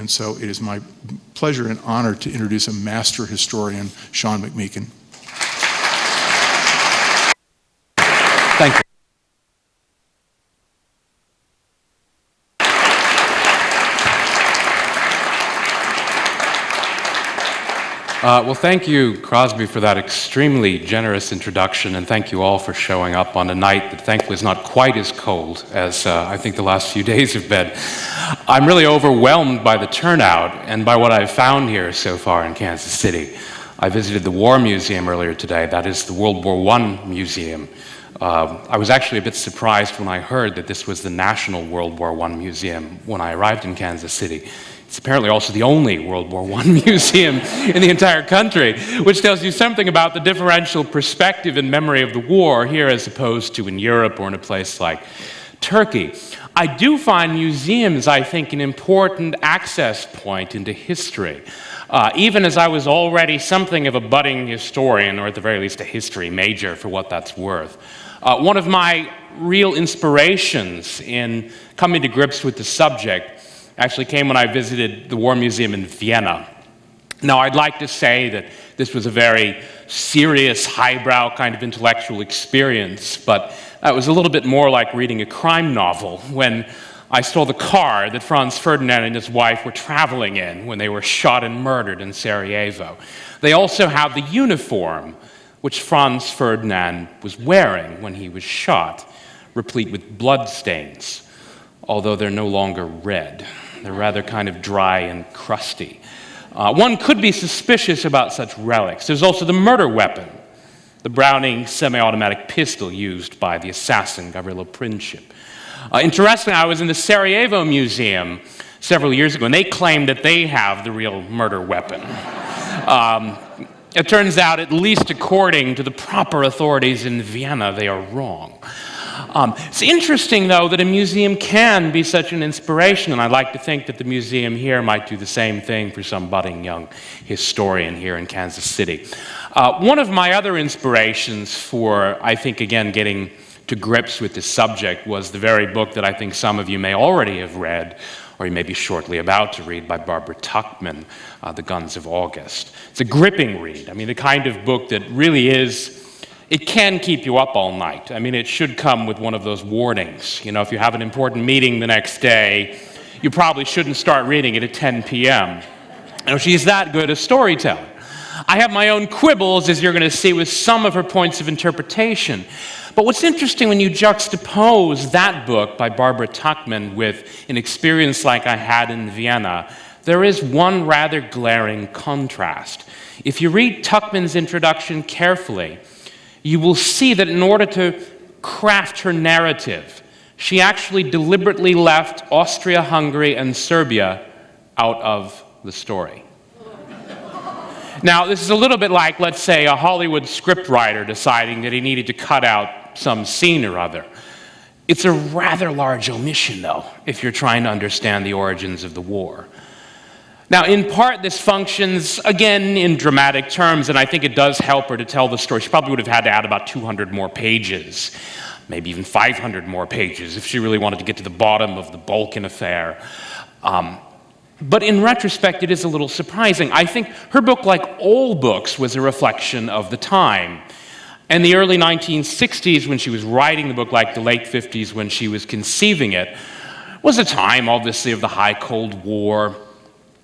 And so it is my pleasure and honor to introduce a master historian, Sean McMeekin. Thank you. Well, thank you, Crosby, for that extremely generous introduction, and thank you all for showing up on a night that thankfully is not quite as cold as I think the last few days have been. I'm really overwhelmed by the turnout and by what I've found here so far in Kansas City. I visited the War Museum earlier today. That is the World War I Museum. I was actually a bit surprised when I heard that this was the National World War I Museum when I arrived in Kansas City. It's apparently also the only World War I museum in the entire country, which tells you something about the differential perspective and memory of the war here as opposed to in Europe or in a place like Turkey. I do find museums, I think, an important access point into history. Even as I was already something of a budding historian, or at the very least a history major for what that's worth. One of my real inspirations in coming to grips with the subject actually came when I visited the War Museum in Vienna. Now, I'd like to say that this was a very serious, highbrow kind of intellectual experience, but it was a little bit more like reading a crime novel when I saw the car that Franz Ferdinand and his wife were traveling in when they were shot and murdered in Sarajevo. They also have the uniform which Franz Ferdinand was wearing when he was shot, replete with bloodstains, although they're no longer red. They're rather kind of dry and crusty. One could be suspicious about such relics. There's also the murder weapon, the Browning semi-automatic pistol used by the assassin Gavrilo Princip. Interestingly, I was in the Sarajevo Museum several years ago, and they claimed that they have the real murder weapon. It turns out, at least according to the proper authorities in Vienna, they are wrong. It's interesting, though, that a museum can be such an inspiration, and I'd like to think that the museum here might do the same thing for some budding young historian here in Kansas City. One of my other inspirations for, I think, again, getting to grips with this subject was the very book that I think some of you may already have read, or you may be shortly about to read, by Barbara Tuchman, The Guns of August. It's a gripping read. I mean, the kind of book that really is, it can keep you up all night. I mean, it should come with one of those warnings. You know, if you have an important meeting the next day, you probably shouldn't start reading it at 10 p.m. You know, she's that good a storyteller. I have my own quibbles, as you're going to see, with some of her points of interpretation. But what's interesting when you juxtapose that book by Barbara Tuchman with an experience like I had in Vienna, there is one rather glaring contrast. If you read Tuchman's introduction carefully, you will see that in order to craft her narrative, she actually deliberately left Austria, Hungary, and Serbia out of the story. Now, this is a little bit like, let's say, a Hollywood scriptwriter deciding that he needed to cut out some scene or other. It's a rather large omission, though, if you're trying to understand the origins of the war. Now, in part, this functions, again, in dramatic terms, and I think it does help her to tell the story. She probably would have had to add about 200 more pages, maybe even 500 more pages, if she really wanted to get to the bottom of the Balkan affair. But in retrospect, it is a little surprising. I think her book, like all books, was a reflection of the time. In the early 1960s, when she was writing the book, like the late 50s when she was conceiving it, was a time, obviously, of the high Cold War.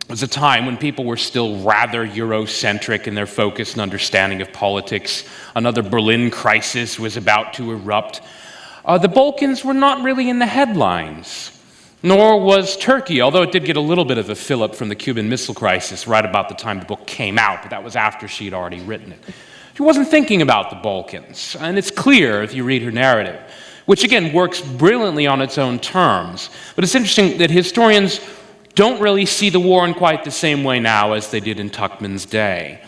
It was a time when people were still rather Eurocentric in their focus and understanding of politics. Another Berlin crisis was about to erupt. The Balkans were not really in the headlines, nor was Turkey, although it did get a little bit of a fillip from the Cuban Missile Crisis right about the time the book came out, but that was after she'd already written it. She wasn't thinking about the Balkans, and it's clear if you read her narrative, which again works brilliantly on its own terms. But it's interesting that historians don't really see the war in quite the same way now as they did in Tuchman's day.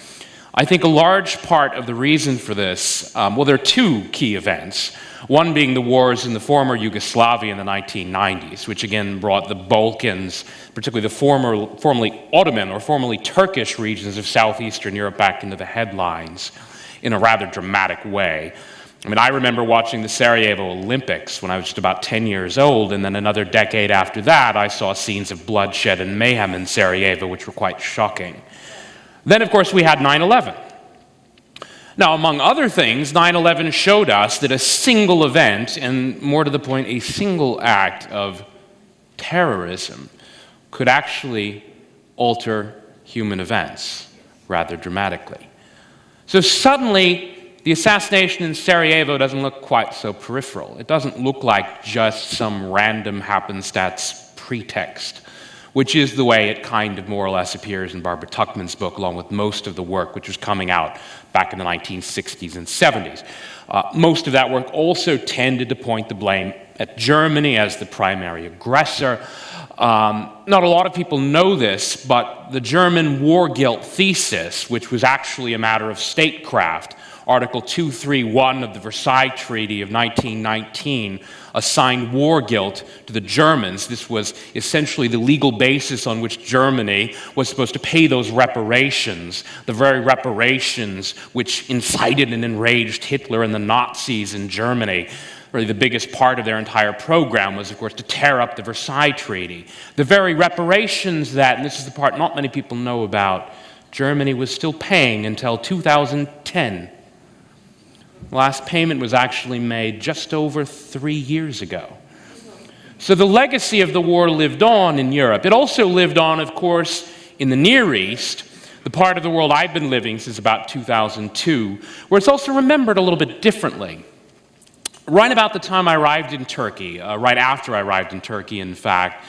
I think a large part of the reason for this, well, there are two key events. One being the wars in the former Yugoslavia in the 1990s, which again brought the Balkans, particularly the formerly Ottoman or formerly Turkish regions of southeastern Europe back into the headlines in a rather dramatic way. I mean, I remember watching the Sarajevo Olympics when I was just about 10 years old, and then another decade after that, I saw scenes of bloodshed and mayhem in Sarajevo, which were quite shocking. Then, of course, we had 9/11. Now, among other things, 9/11 showed us that a single event, and more to the point, a single act of terrorism, could actually alter human events rather dramatically. So suddenly, the assassination in Sarajevo doesn't look quite so peripheral. It doesn't look like just some random happenstance pretext, which is the way it kind of more or less appears in Barbara Tuchman's book, along with most of the work which was coming out back in the 1960s and 70s. Most of that work also tended to point the blame at Germany as the primary aggressor. Not a lot of people know this, but the German war guilt thesis, which was actually a matter of statecraft, Article 231 of the Versailles Treaty of 1919 assigned war guilt to the Germans. This was essentially the legal basis on which Germany was supposed to pay those reparations, the very reparations which incited and enraged Hitler and the Nazis in Germany. Really, the biggest part of their entire program was, of course, to tear up the Versailles Treaty. The very reparations that, and this is the part not many people know about, Germany was still paying until 2010. The last payment was actually made just over 3 years ago. So the legacy of the war lived on in Europe. It also lived on, of course, in the Near East, the part of the world I've been living since about 2002, where it's also remembered a little bit differently. Right about the time I arrived in Turkey, right after I arrived in Turkey, in fact,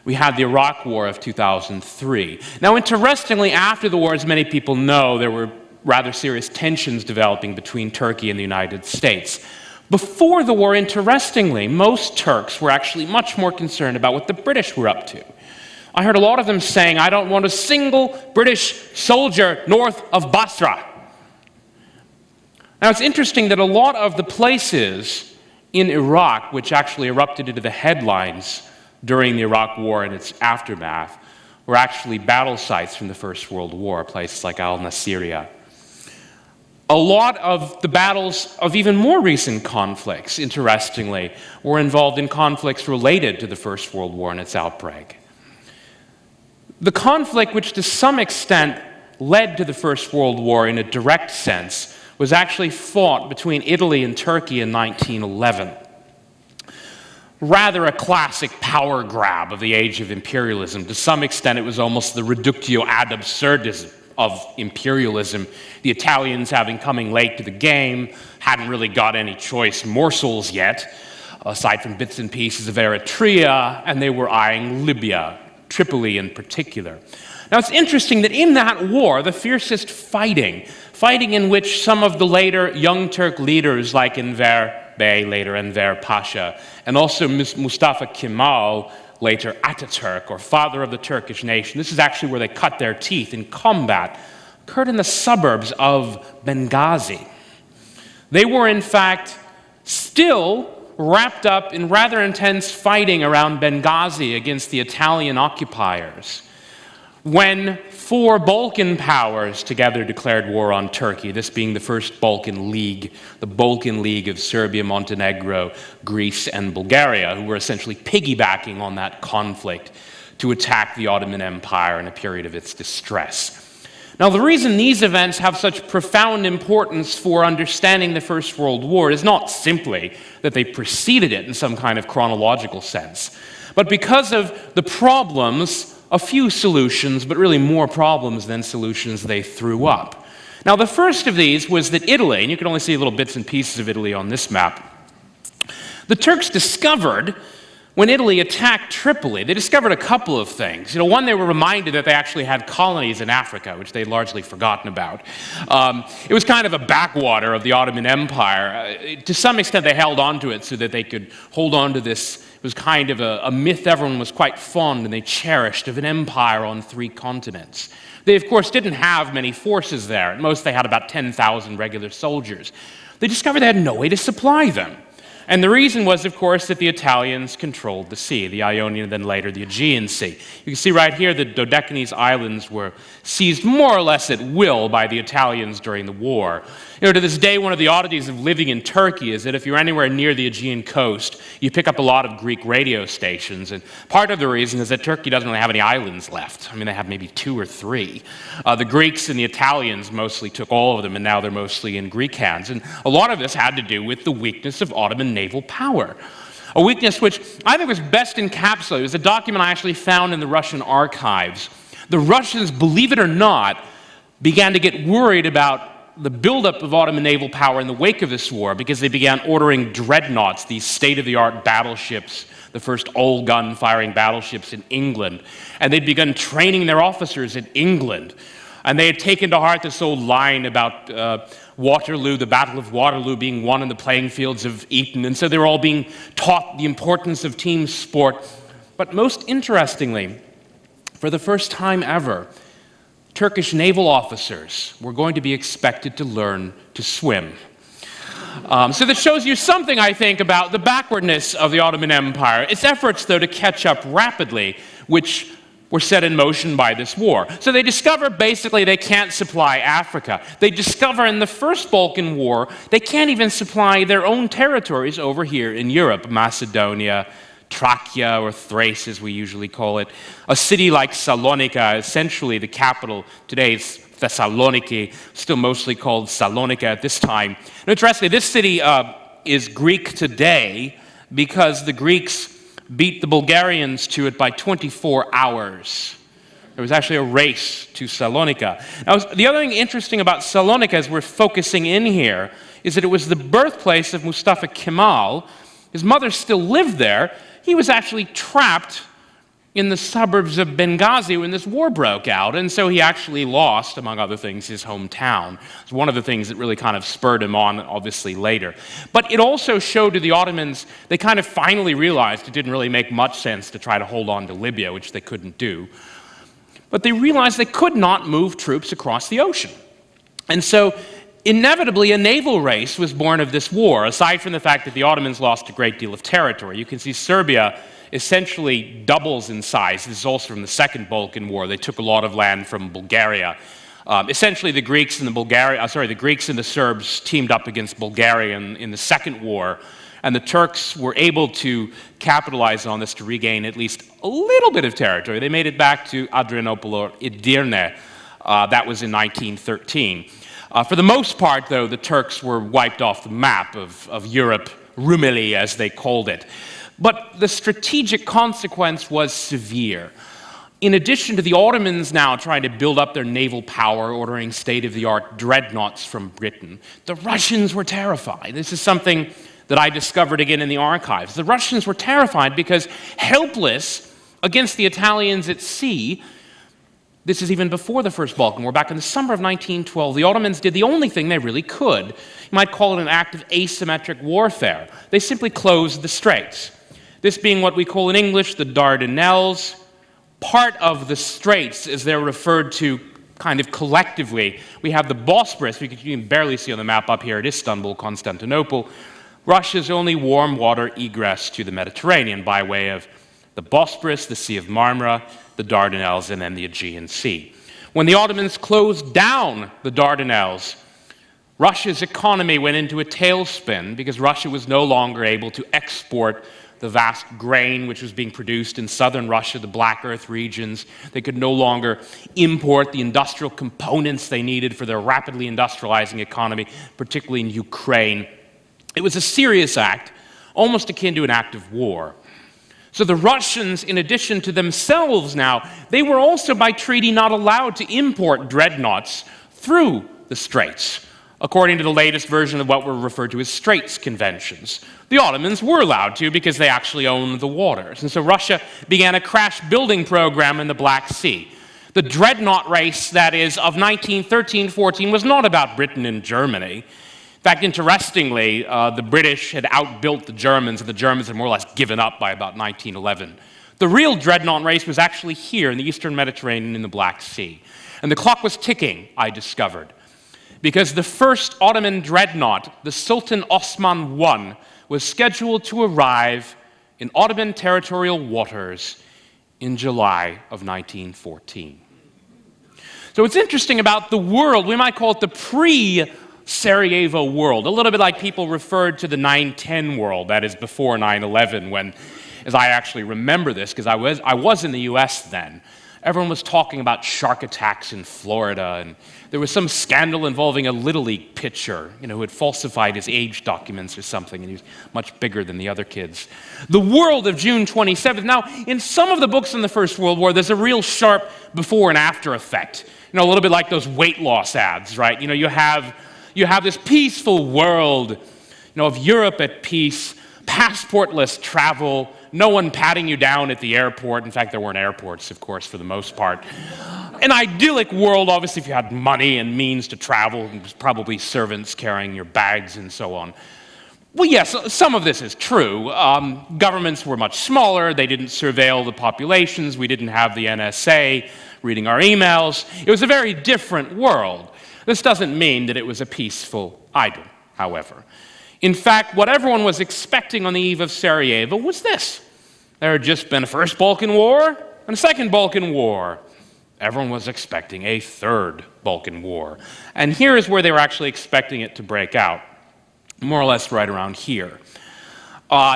we had the Iraq War of 2003. Now, interestingly, after the war, as many people know, there were rather serious tensions developing between Turkey and the United States. Before the war, interestingly, most Turks were actually much more concerned about what the British were up to. I heard a lot of them saying, "I don't want a single British soldier north of Basra." Now, it's interesting that a lot of the places in Iraq which actually erupted into the headlines during the Iraq War and its aftermath were actually battle sites from the First World War, places like al-Nasiriyah. A lot of the battles of even more recent conflicts, interestingly, were involved in conflicts related to the First World War and its outbreak. The conflict which to some extent led to the First World War in a direct sense was actually fought between Italy and Turkey in 1911. Rather a classic power grab of the age of imperialism. To some extent, it was almost the reductio ad absurdum of imperialism. The Italians, having coming late to the game, hadn't really got any choice morsels yet, aside from bits and pieces of Eritrea, and they were eyeing Libya, Tripoli in particular. Now, it's interesting that in that war, the fiercest fighting in which some of the later Young Turk leaders like Enver Bey, later Enver Pasha, and also Mustafa Kemal, later Ataturk, or father of the Turkish nation, this is actually where they cut their teeth in combat, occurred in the suburbs of Benghazi. They were, in fact, still wrapped up in rather intense fighting around Benghazi against the Italian occupiers when 4 Balkan powers together declared war on Turkey, this being the first Balkan League, the Balkan League of Serbia, Montenegro, Greece, and Bulgaria, who were essentially piggybacking on that conflict to attack the Ottoman Empire in a period of its distress. Now, the reason these events have such profound importance for understanding the First World War is not simply that they preceded it in some kind of chronological sense, but because of the problems, a few solutions, but really more problems than solutions they threw up. Now, the first of these was that Italy, and you can only see little bits and pieces of Italy on this map, the Turks discovered when Italy attacked Tripoli, they discovered a couple of things. One, they were reminded that they actually had colonies in Africa, which they'd largely forgotten about. It was kind of a backwater of the Ottoman Empire. To some extent, they held on to it so that they could hold on to this. It was kind of a myth everyone was quite fond and they cherished of an empire on 3 continents. They, of course, didn't have many forces there. At most, they had about 10,000 regular soldiers. They discovered they had no way to supply them. And the reason was, of course, that the Italians controlled the sea, the Ionian and then later the Aegean Sea. You can see right here the Dodecanese Islands were seized more or less at will by the Italians during the war. To this day, one of the oddities of living in Turkey is that if you're anywhere near the Aegean coast, you pick up a lot of Greek radio stations. And part of the reason is that Turkey doesn't really have any islands left. I mean, they have maybe 2 or 3. The Greeks and the Italians mostly took all of them, and now they're mostly in Greek hands. And a lot of this had to do with the weakness of Ottoman naval power. A weakness which I think was best encapsulated. It was a document I actually found in the Russian archives. The Russians, believe it or not, began to get worried about the buildup of Ottoman naval power in the wake of this war because they began ordering dreadnoughts, these state-of-the-art battleships, the first all-gun firing battleships in England. And they'd begun training their officers in England. And they had taken to heart this old line about Waterloo, the Battle of Waterloo being won in the playing fields of Eton. And so they were all being taught the importance of team sport. But most interestingly, for the first time ever, Turkish naval officers were going to be expected to learn to swim. So that shows you something, I think, about the backwardness of the Ottoman Empire. Its efforts, though, to catch up rapidly, which were set in motion by this war. So they discover, basically, they can't supply Africa. They discover in the First Balkan War, they can't even supply their own territories over here in Europe, Macedonia, Trachea, or Thrace, as we usually call it. A city like Salonika, essentially the capital today is Thessaloniki, still mostly called Salonika at this time. And interestingly, this city is Greek today because the Greeks beat the Bulgarians to it by 24 hours. There was actually a race to Salonika. Now, the other thing interesting about Salonika, as we're focusing in here, is that it was the birthplace of Mustafa Kemal. His mother still lived there. He was actually trapped in the suburbs of Benghazi when this war broke out, and so he actually lost, among other things, his hometown. It's one of the things that really kind of spurred him on, obviously, later. But it also showed to the Ottomans, they kind of finally realized it didn't really make much sense to try to hold on to Libya, which they couldn't do. But they realized they could not move troops across the ocean. And so, inevitably, a naval race was born of this war, aside from the fact that the Ottomans lost a great deal of territory. You can see Serbia essentially doubles in size. This is also from the Second Balkan War. They took a lot of land from Bulgaria. Essentially, the Greeks and the Serbs teamed up against Bulgaria in the Second War, and the Turks were able to capitalize on this to regain at least a little bit of territory. They made it back to Adrianople or Edirne. That was in 1913. For the most part, though, the Turks were wiped off the map of Europe, Rumeli, as they called it. But the strategic consequence was severe. In addition to the Ottomans now trying to build up their naval power, ordering state-of-the-art dreadnoughts from Britain, the Russians were terrified. This is something that I discovered again in the archives. The Russians were terrified because, helpless against the Italians at sea, this is even before the First Balkan War. Back in the summer of 1912, the Ottomans did the only thing they really could. You might call it an act of asymmetric warfare. They simply closed the straits. This being what we call in English the Dardanelles. Part of the straits, as they're referred to kind of collectively, we have the Bosporus, which you can barely see on the map up here at Istanbul, Constantinople, Russia's only warm water egress to the Mediterranean by way of the Bosporus, the Sea of Marmara, the Dardanelles, and then the Aegean Sea. When the Ottomans closed down the Dardanelles, Russia's economy went into a tailspin because Russia was no longer able to export the vast grain which was being produced in southern Russia, the Black Earth regions. They could no longer import the industrial components they needed for their rapidly industrializing economy, particularly in Ukraine. It was a serious act, almost akin to an act of war. So the Russians, in addition to themselves now, they were also by treaty not allowed to import dreadnoughts through the straits, according to the latest version of what were referred to as Straits Conventions. The Ottomans were allowed to because they actually owned the waters. And so Russia began a crash building program in the Black Sea. The dreadnought race, that is, of 1913-14 was not about Britain and Germany. In fact, interestingly, the British had outbuilt the Germans, and the Germans had more or less given up by about 1911. The real dreadnought race was actually here in the Eastern Mediterranean in the Black Sea. And the clock was ticking, I discovered, because the first Ottoman dreadnought, the Sultan Osman I, was scheduled to arrive in Ottoman territorial waters in July of 1914. So what's interesting about the world, we might call it the pre-Sarajevo world, a little bit like people referred to the 9/10 world, that is before 9/11, when, as I actually remember this, because I was in the US then, everyone was talking about shark attacks in Florida, and there was some scandal involving a Little League pitcher, who had falsified his age documents or something, and he was much bigger than the other kids. The world of June 27th. Now, in some of the books in the First World War, there's a real sharp before and after effect. A little bit like those weight loss ads, right? You have this peaceful world, of Europe at peace, passportless travel, no one patting you down at the airport. In fact, there weren't airports, of course, for the most part. An idyllic world, obviously, if you had money and means to travel, probably servants carrying your bags and so on. Well, yes, some of this is true. Governments were much smaller. They didn't surveil the populations. We didn't have the NSA reading our emails. It was a very different world. This doesn't mean that it was a peaceful idyll, however. In fact, what everyone was expecting on the eve of Sarajevo was this. There had just been a first Balkan War and a second Balkan War. Everyone was expecting a third Balkan War. And here is where they were actually expecting it to break out, more or less right around here.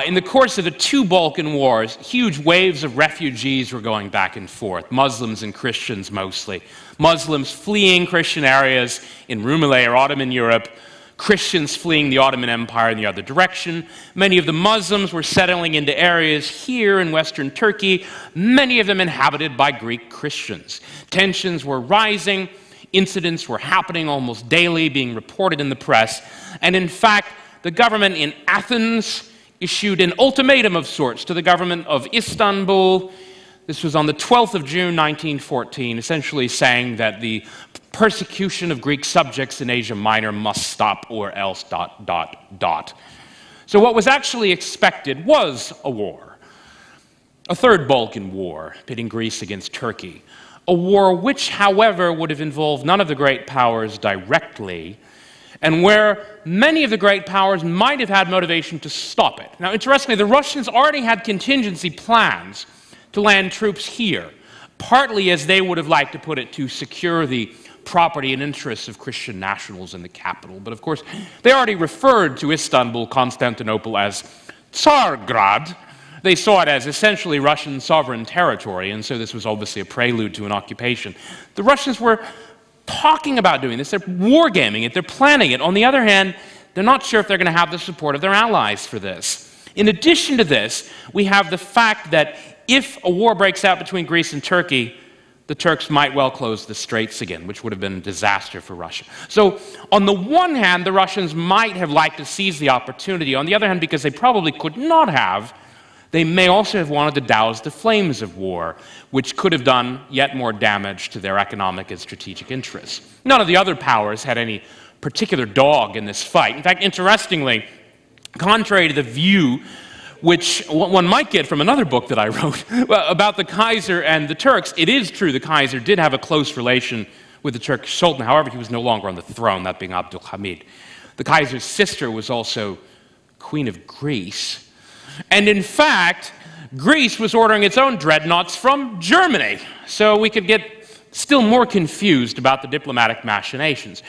In the course of the two Balkan wars, huge waves of refugees were going back and forth, Muslims and Christians mostly. Muslims fleeing Christian areas in Rumeli or Ottoman Europe, Christians fleeing the Ottoman Empire in the other direction. Many of the Muslims were settling into areas here in Western Turkey, many of them inhabited by Greek Christians. Tensions were rising, incidents were happening almost daily, being reported in the press, and in fact, the government in Athens issued an ultimatum of sorts to the government of Istanbul. This was on the 12th of June, 1914, essentially saying that the persecution of Greek subjects in Asia Minor must stop or else ... So what was actually expected was a war, a third Balkan War pitting Greece against Turkey, a war which, however, would have involved none of the great powers directly, and where many of the great powers might have had motivation to stop it. Now, interestingly, the Russians already had contingency plans to land troops here, partly as they would have liked to put it to secure the property and interests of Christian nationals in the capital. But of course, they already referred to Istanbul, Constantinople as Tsargrad. They saw it as essentially Russian sovereign territory, and so this was obviously a prelude to an occupation. The Russians were talking about doing this. They're wargaming it. They're planning it. On the other hand, they're not sure if they're going to have the support of their allies for this. In addition to this, we have the fact that if a war breaks out between Greece and Turkey, the Turks might well close the straits again, which would have been a disaster for Russia. So on the one hand, the Russians might have liked to seize the opportunity. On the other hand, because they probably could not have, they may also have wanted to douse the flames of war, which could have done yet more damage to their economic and strategic interests. None of the other powers had any particular dog in this fight. In fact, interestingly, contrary to the view which one might get from another book that I wrote about the Kaiser and the Turks, it is true the Kaiser did have a close relation with the Turkish Sultan. However, he was no longer on the throne, that being Abdul Hamid. The Kaiser's sister was also Queen of Greece. And in fact, Greece was ordering its own dreadnoughts from Germany, so we could get still more confused about the diplomatic machinations.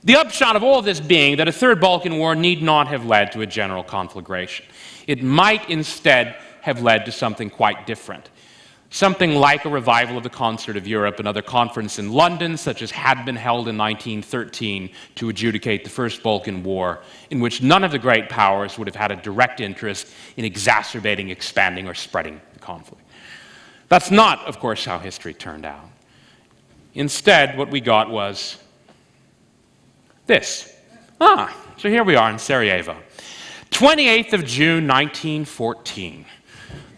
The upshot of all this being that a third Balkan War need not have led to a general conflagration. It might instead have led to something quite different. Something like a revival of the Concert of Europe, another conference in London, such as had been held in 1913 to adjudicate the First Balkan War, in which none of the great powers would have had a direct interest in exacerbating, expanding, or spreading the conflict. That's not, of course, how history turned out. Instead, what we got was this. So here we are in Sarajevo. 28th of June, 1914.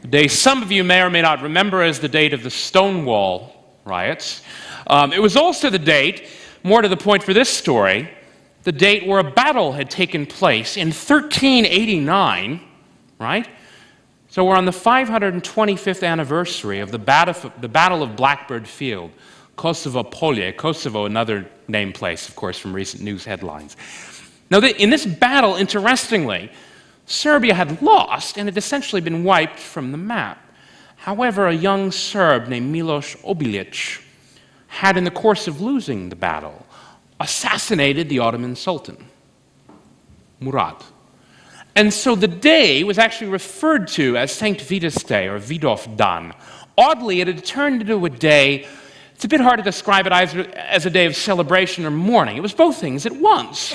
The day some of you may or may not remember as the date of the Stonewall riots. It was also the date, more to the point for this story, the date where a battle had taken place in 1389, right? So we're on the 525th anniversary of the Battle of Blackbird Field, Kosovo Polje, Kosovo, another name place, of course, from recent news headlines. Now, in this battle, interestingly, Serbia had lost and had essentially been wiped from the map. However, a young Serb named Miloš Obilić had, in the course of losing the battle, assassinated the Ottoman Sultan, Murad. And so the day was actually referred to as St. Vitus Day, or Vidovdan. Oddly, it had turned into a day, it's a bit hard to describe it either as a day of celebration or mourning. It was both things at once.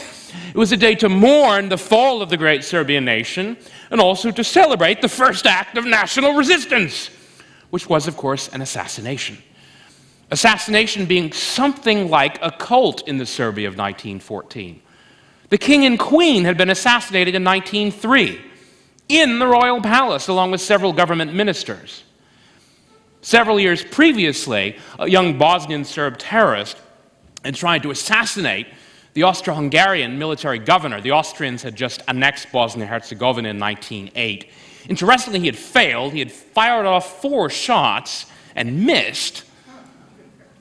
It was a day to mourn the fall of the great Serbian nation, and also to celebrate the first act of national resistance, which was, of course, an assassination. Assassination being something like a cult in the Serbia of 1914. The king and queen had been assassinated in 1903 in the royal palace, along with several government ministers. Several years previously, a young Bosnian Serb terrorist had tried to assassinate the Austro-Hungarian military governor. The Austrians had just annexed Bosnia-Herzegovina in 1908. Interestingly, he had failed. He had fired off 4 shots and missed,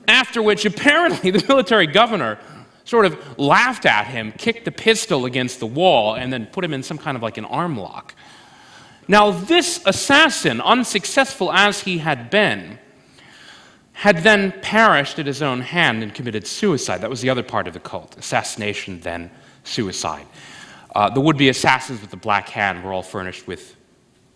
after which apparently the military governor sort of laughed at him, kicked the pistol against the wall, and then put him in some kind of like an arm lock. Now, this assassin, unsuccessful as he had been, had then perished at his own hand and committed suicide. That was the other part of the cult: assassination, then suicide. The would-be assassins with the Black Hand were all furnished with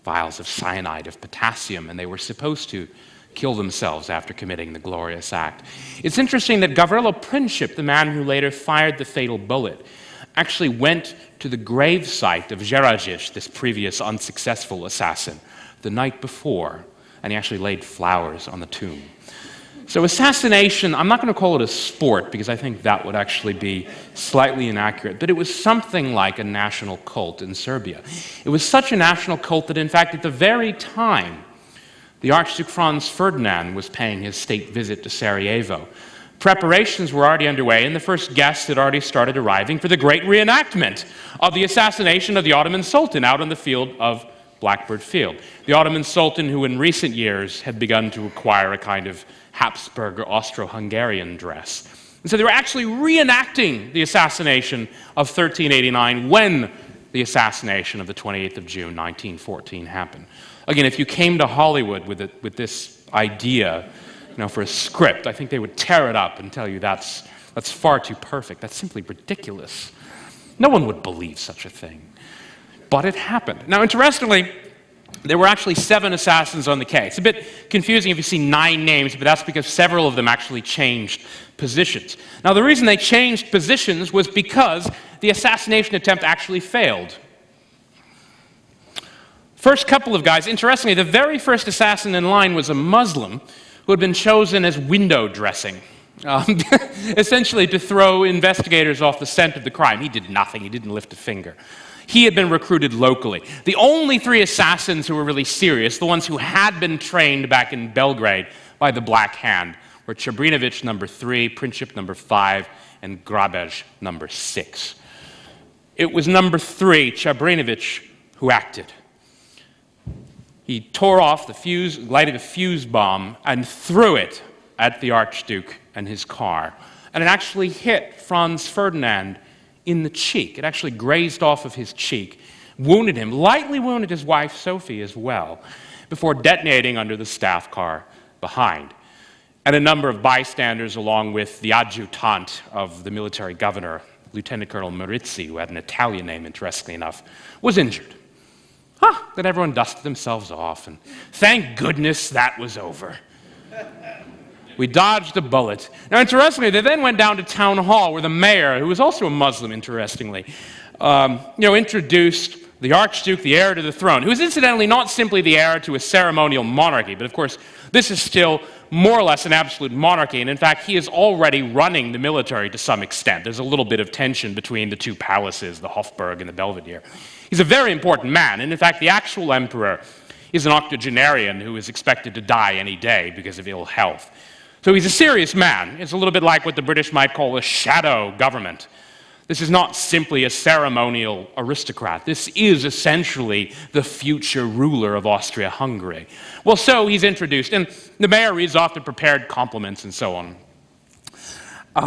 vials of cyanide of potassium, and they were supposed to kill themselves after committing the glorious act. It's interesting that Gavrilo Princip, the man who later fired the fatal bullet, actually went to the gravesite of Jerajic, this previous unsuccessful assassin, the night before, and he actually laid flowers on the tomb. So assassination, I'm not going to call it a sport because I think that would actually be slightly inaccurate, but it was something like a national cult in Serbia. It was such a national cult that, in fact, at the very time the Archduke Franz Ferdinand was paying his state visit to Sarajevo, preparations were already underway, and the first guests had already started arriving for the great reenactment of the assassination of the Ottoman Sultan out on the field of Blackbird Field. The Ottoman Sultan, who in recent years had begun to acquire a kind of Habsburg or Austro-Hungarian dress. And so they were actually reenacting the assassination of 1389 when the assassination of the 28th of June, 1914 happened. Again, if you came to Hollywood with this idea, for a script, I think they would tear it up and tell you that's far too perfect. That's simply ridiculous. No one would believe such a thing. But it happened. Now, interestingly, there were actually 7 assassins on the case. It's a bit confusing if you see 9 names, but that's because several of them actually changed positions. Now, the reason they changed positions was because the assassination attempt actually failed. First couple of guys, interestingly, the very first assassin in line was a Muslim who had been chosen as window dressing, essentially to throw investigators off the scent of the crime. He did nothing. He didn't lift a finger. He had been recruited locally. The only 3 assassins who were really serious, the ones who had been trained back in Belgrade by the Black Hand, were Čabrinović, number 3, Princip, number 5, and Grabej, number 6. It was number 3, Čabrinović, who acted. He tore off the fuse, lighted a fuse bomb, and threw it at the Archduke and his car. And it actually hit Franz Ferdinand in the cheek. It actually grazed off of his cheek, wounded him, lightly wounded his wife Sophie as well, before detonating under the staff car behind. And a number of bystanders, along with the adjutant of the military governor, Lieutenant Colonel Marizzi, who had an Italian name, interestingly enough, was injured. Then everyone dusted themselves off, and thank goodness that was over. We dodged a bullet. Now, interestingly, they then went down to town hall where the mayor, who was also a Muslim, interestingly, introduced the Archduke, the heir to the throne, who is incidentally not simply the heir to a ceremonial monarchy, but of course, this is still more or less an absolute monarchy, and in fact, he is already running the military to some extent. There's a little bit of tension between the 2 palaces, the Hofburg and the Belvedere. He's a very important man, and in fact, the actual emperor is an octogenarian who is expected to die any day because of ill health. So he's a serious man. It's a little bit like what the British might call a shadow government. This is not simply a ceremonial aristocrat. This is essentially the future ruler of Austria-Hungary. Well, so he's introduced, and the mayor reads off the prepared compliments and so on.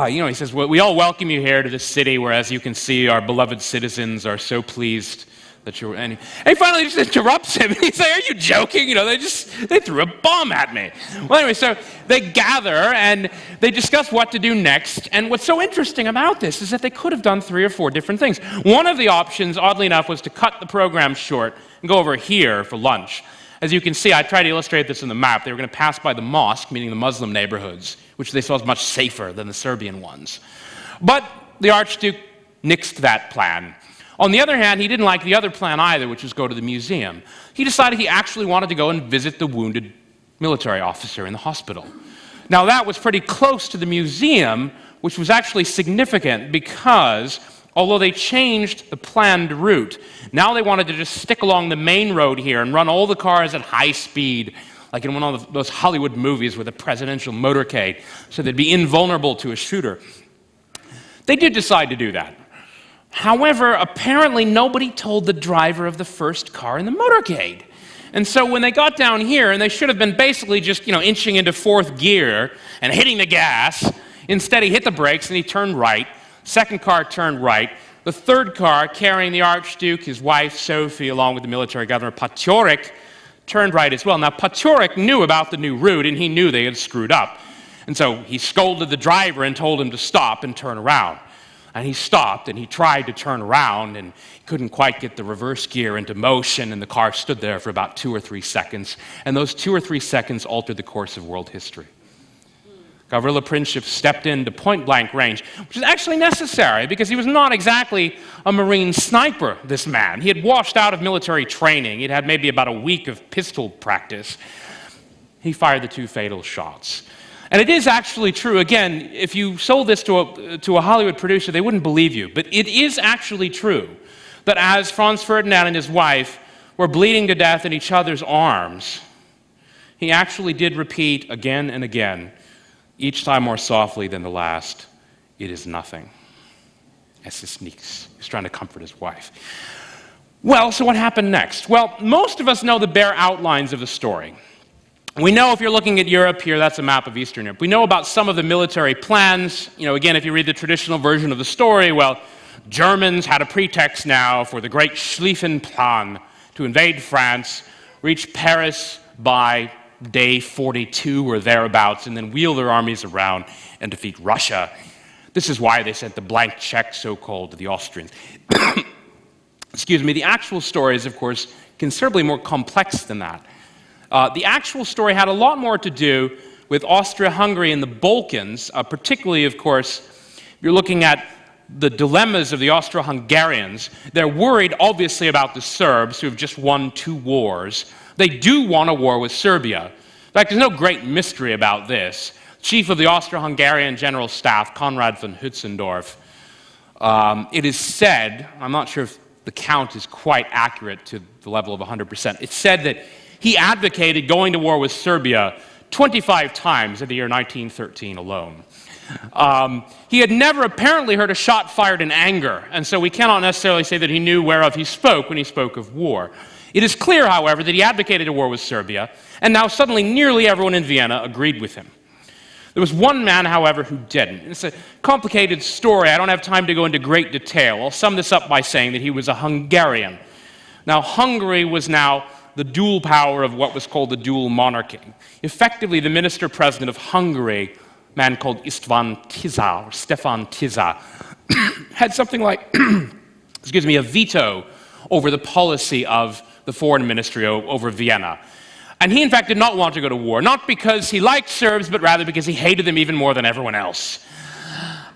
He says, well, we all welcome you here to this city where, as you can see, our beloved citizens are so pleased And he finally just interrupts him. He's like, "Are you joking? You know, they threw a bomb at me." Well, anyway, so they gather and they discuss what to do next. And what's so interesting about this is that they could have done 3 or 4 different things. One of the options, oddly enough, was to cut the program short and go over here for lunch. As you can see, I tried to illustrate this in the map. They were going to pass by the mosque, meaning the Muslim neighborhoods, which they saw as much safer than the Serbian ones. But the Archduke nixed that plan. On the other hand, he didn't like the other plan either, which was go to the museum. He decided he actually wanted to go and visit the wounded military officer in the hospital. Now, that was pretty close to the museum, which was actually significant because although they changed the planned route, now they wanted to just stick along the main road here and run all the cars at high speed, like in one of those Hollywood movies with a presidential motorcade, so they'd be invulnerable to a shooter. They did decide to do that. However, apparently nobody told the driver of the first car in the motorcade. And so when they got down here, and they should have been basically just, inching into 4th gear and hitting the gas, instead he hit the brakes and he turned right. Second car turned right. The third car, carrying the Archduke, his wife Sophie, along with the military governor Paciorek, turned right as well. Now, Paciorek knew about the new route, and he knew they had screwed up. And so he scolded the driver and told him to stop and turn around. And he stopped, and he tried to turn around, and he couldn't quite get the reverse gear into motion, and the car stood there for about 2 or 3 seconds. And those 2 or 3 seconds altered the course of world history. Gavrilo Princip stepped into point-blank range, which is actually necessary because he was not exactly a Marine sniper, this man. He had washed out of military training. He'd had maybe about a week of pistol practice. He fired the 2 fatal shots. And it is actually true, again, if you sold this to a Hollywood producer, they wouldn't believe you. But it is actually true that as Franz Ferdinand and his wife were bleeding to death in each other's arms, he actually did repeat again and again, each time more softly than the last, "It is nothing." Es ist nichts. He's trying to comfort his wife. Well, so what happened next? Well, most of us know the bare outlines of the story. We know, if you're looking at Europe here, that's a map of Eastern Europe. We know about some of the military plans. Again, if you read the traditional version of the story, well, Germans had a pretext now for the great Schlieffenplan to invade France, reach Paris by day 42 or thereabouts, and then wheel their armies around and defeat Russia. This is why they sent the blank check, so-called, to the Austrians. Excuse me, the actual story is, of course, considerably more complex than that. The actual story had a lot more to do with Austria-Hungary and the Balkans, particularly, of course, if you're looking at the dilemmas of the Austro-Hungarians. They're worried, obviously, about the Serbs, who have just won 2 wars. They do want a war with Serbia. In fact, there's no great mystery about this. Chief of the Austro-Hungarian General Staff, Konrad von Hötzendorf, it is said, I'm not sure if the count is quite accurate to the level of 100%, it's said that he advocated going to war with Serbia 25 times in the year 1913 alone. He had never apparently heard a shot fired in anger, and so we cannot necessarily say that he knew whereof he spoke when he spoke of war. It is clear, however, that he advocated a war with Serbia, and now suddenly nearly everyone in Vienna agreed with him. There was one man, however, who didn't. It's a complicated story. I don't have time to go into great detail. I'll sum this up by saying that he was a Hungarian. Now, Hungary was now the dual power of what was called the dual monarchy. Effectively, the minister-president of Hungary, a man called Stefan Tisza, had something like, a veto over the policy of the foreign ministry over Vienna. And he, in fact, did not want to go to war, not because he liked Serbs, but rather because he hated them even more than everyone else.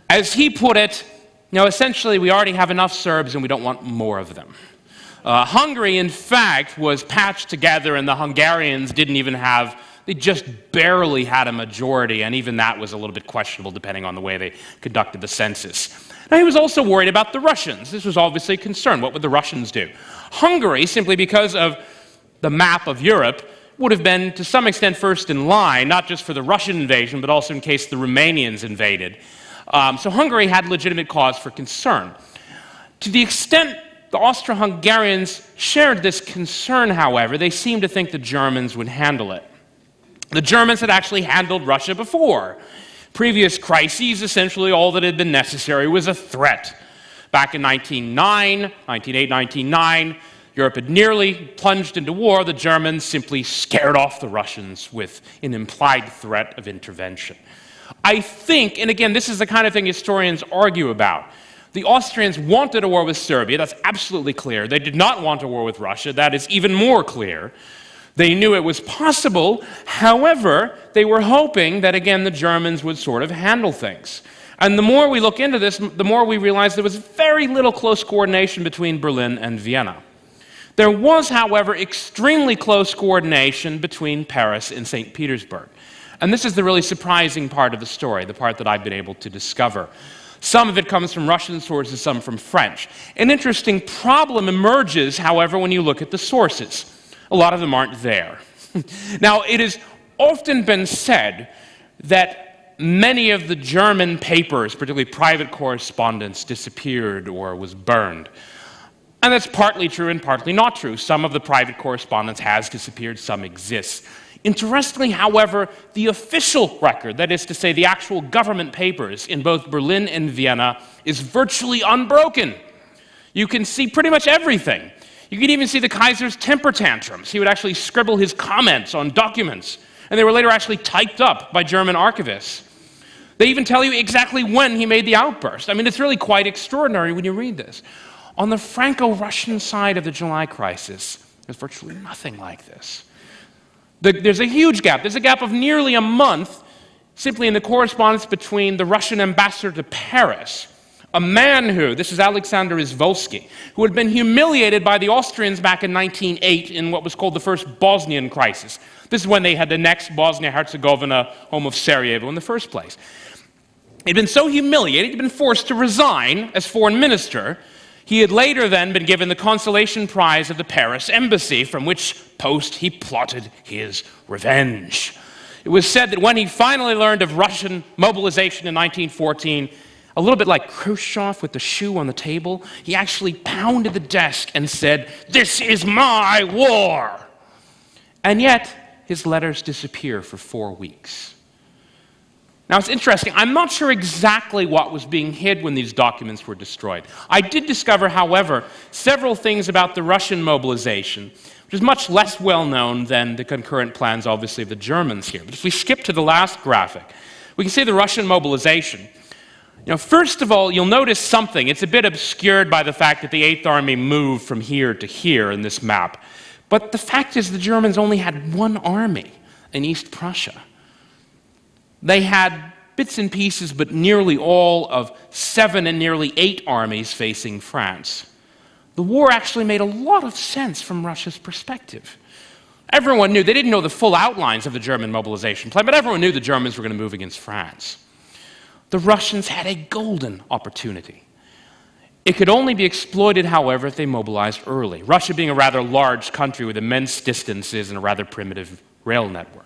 As he put it, essentially, we already have enough Serbs and we don't want more of them. Hungary, in fact, was patched together, and the Hungarians they just barely had a majority, and even that was a little bit questionable depending on the way they conducted the census. Now, he was also worried about the Russians. This was obviously a concern. What would the Russians do? Hungary, simply because of the map of Europe, would have been, to some extent, first in line, not just for the Russian invasion, but also in case the Romanians invaded. So Hungary had legitimate cause for concern. To the extent the Austro-Hungarians shared this concern, however, they seemed to think the Germans would handle it. The Germans had actually handled Russia before. Previous crises, essentially all that had been necessary was a threat. Back in 1908, 1909, Europe had nearly plunged into war, the Germans simply scared off the Russians with an implied threat of intervention. I think, and again, this is the kind of thing historians argue about, the Austrians wanted a war with Serbia, that's absolutely clear. They did not want a war with Russia, that is even more clear. They knew it was possible, however, they were hoping that, again, the Germans would sort of handle things. And the more we look into this, the more we realize there was very little close coordination between Berlin and Vienna. There was, however, extremely close coordination between Paris and St. Petersburg. And this is the really surprising part of the story, the part that I've been able to discover. Some of it comes from Russian sources, some from French. An interesting problem emerges, however, when you look at the sources. A lot of them aren't there. Now, it has often been said that many of the German papers, particularly private correspondence, disappeared or was burned. And that's partly true and partly not true. Some of the private correspondence has disappeared, some exists. Interestingly, however, the official record, that is to say the actual government papers in both Berlin and Vienna, is virtually unbroken. You can see pretty much everything. You can even see the Kaiser's temper tantrums. He would actually scribble his comments on documents, and they were later actually typed up by German archivists. They even tell you exactly when he made the outburst. I mean, it's really quite extraordinary when you read this. On the Franco-Russian side of the July crisis, there's virtually nothing like this. There's a huge gap. There's a gap of nearly a month simply in the correspondence between the Russian ambassador to Paris, a man who, this is Alexander Izvolsky, who had been humiliated by the Austrians back in 1908 in what was called the First Bosnian Crisis. This is when they had annexed Bosnia-Herzegovina, home of Sarajevo, in the first place. He'd been so humiliated, he'd been forced to resign as foreign minister. He had later then been given the consolation prize of the Paris embassy, from which post he plotted his revenge. It was said that when he finally learned of Russian mobilization in 1914, a little bit like Khrushchev with the shoe on the table, he actually pounded the desk and said, "This is my war!" And yet, his letters disappear for 4 weeks. Now, it's interesting. I'm not sure exactly what was being hid when these documents were destroyed. I did discover, however, several things about the Russian mobilization, which is much less well known than the concurrent plans, obviously, of the Germans here. But if we skip to the last graphic, we can see the Russian mobilization. You know, first of all, you'll notice something. It's a bit obscured by the fact that the 8th Army moved from here to here in this map. But the fact is the Germans only had one army in East Prussia. They had bits and pieces, but nearly all of 7 and nearly 8 armies facing France. The war actually made a lot of sense from Russia's perspective. Everyone knew, they didn't know the full outlines of the German mobilization plan, but everyone knew the Germans were going to move against France. The Russians had a golden opportunity. It could only be exploited, however, if they mobilized early. Russia being a rather large country with immense distances and a rather primitive rail network.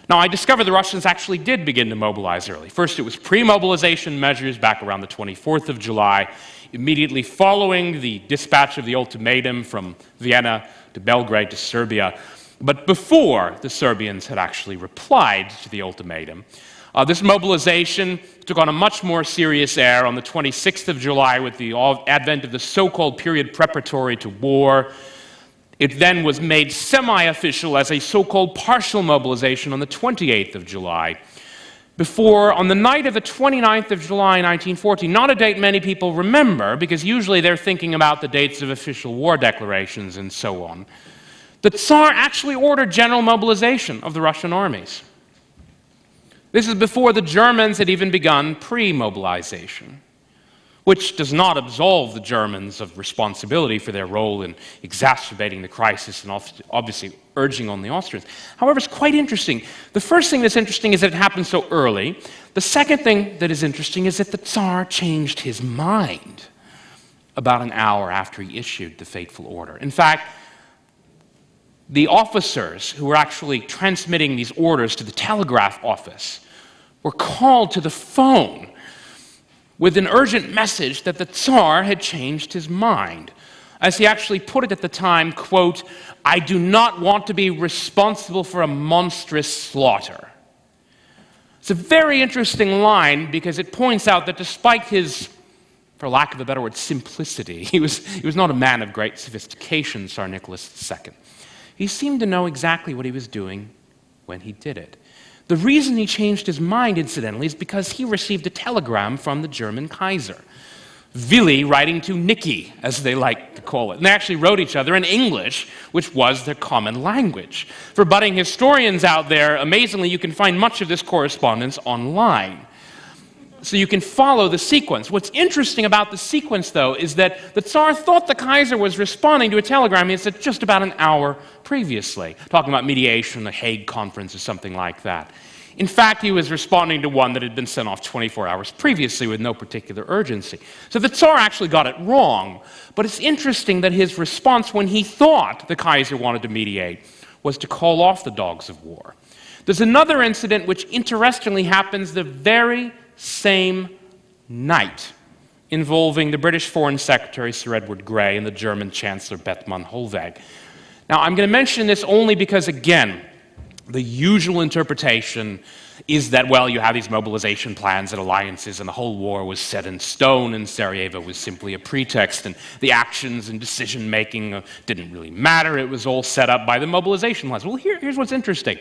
Now, I discovered the Russians actually did begin to mobilize early. First, it was pre-mobilization measures back around the 24th of July, immediately following the dispatch of the ultimatum from Vienna to Belgrade to Serbia, but before the Serbians had actually replied to the ultimatum. This mobilization took on a much more serious air on the 26th of July with the advent of the so-called period preparatory to war. It then was made semi-official as a so-called partial mobilization on the 28th of July. Before, on the night of the 29th of July, 1914, not a date many people remember, because usually they're thinking about the dates of official war declarations and so on, the Tsar actually ordered general mobilization of the Russian armies. This is before the Germans had even begun pre-mobilization, which does not absolve the Germans of responsibility for their role in exacerbating the crisis and obviously urging on the Austrians. However, it's quite interesting. The first thing that's interesting is that it happened so early. The second thing that is interesting is that the Tsar changed his mind about an hour after he issued the fateful order. In fact, the officers who were actually transmitting these orders to the telegraph office were called to the phone with an urgent message that the Tsar had changed his mind. As he actually put it at the time, quote, "I do not want to be responsible for a monstrous slaughter." It's a very interesting line because it points out that despite his for lack of a better word, simplicity. He was not a man of great sophistication, Tsar Nicholas II. He seemed to know exactly what he was doing when he did it. The reason he changed his mind, incidentally, is because he received a telegram from the German Kaiser. Willy writing to Nicky, as they like to call it. And they actually wrote each other in English, which was their common language. For budding historians out there, amazingly, you can find much of this correspondence online. So you can follow the sequence. What's interesting about the sequence, though, is that the Tsar thought the Kaiser was responding to a telegram he had just about an hour previously, talking about mediation, the Hague Conference, or something like that. In fact, he was responding to one that had been sent off 24 hours previously with no particular urgency. So the Tsar actually got it wrong. But it's interesting that his response when he thought the Kaiser wanted to mediate was to call off the dogs of war. There's another incident which interestingly happens the very same night, involving the British Foreign Secretary Sir Edward Grey and the German Chancellor Bethmann Hollweg. Now, I'm going to mention this only because, again, the usual interpretation is that, well, you have these mobilization plans and alliances, and the whole war was set in stone, and Sarajevo was simply a pretext, and the actions and decision-making didn't really matter. It was all set up by the mobilization plans. Well, here's what's interesting.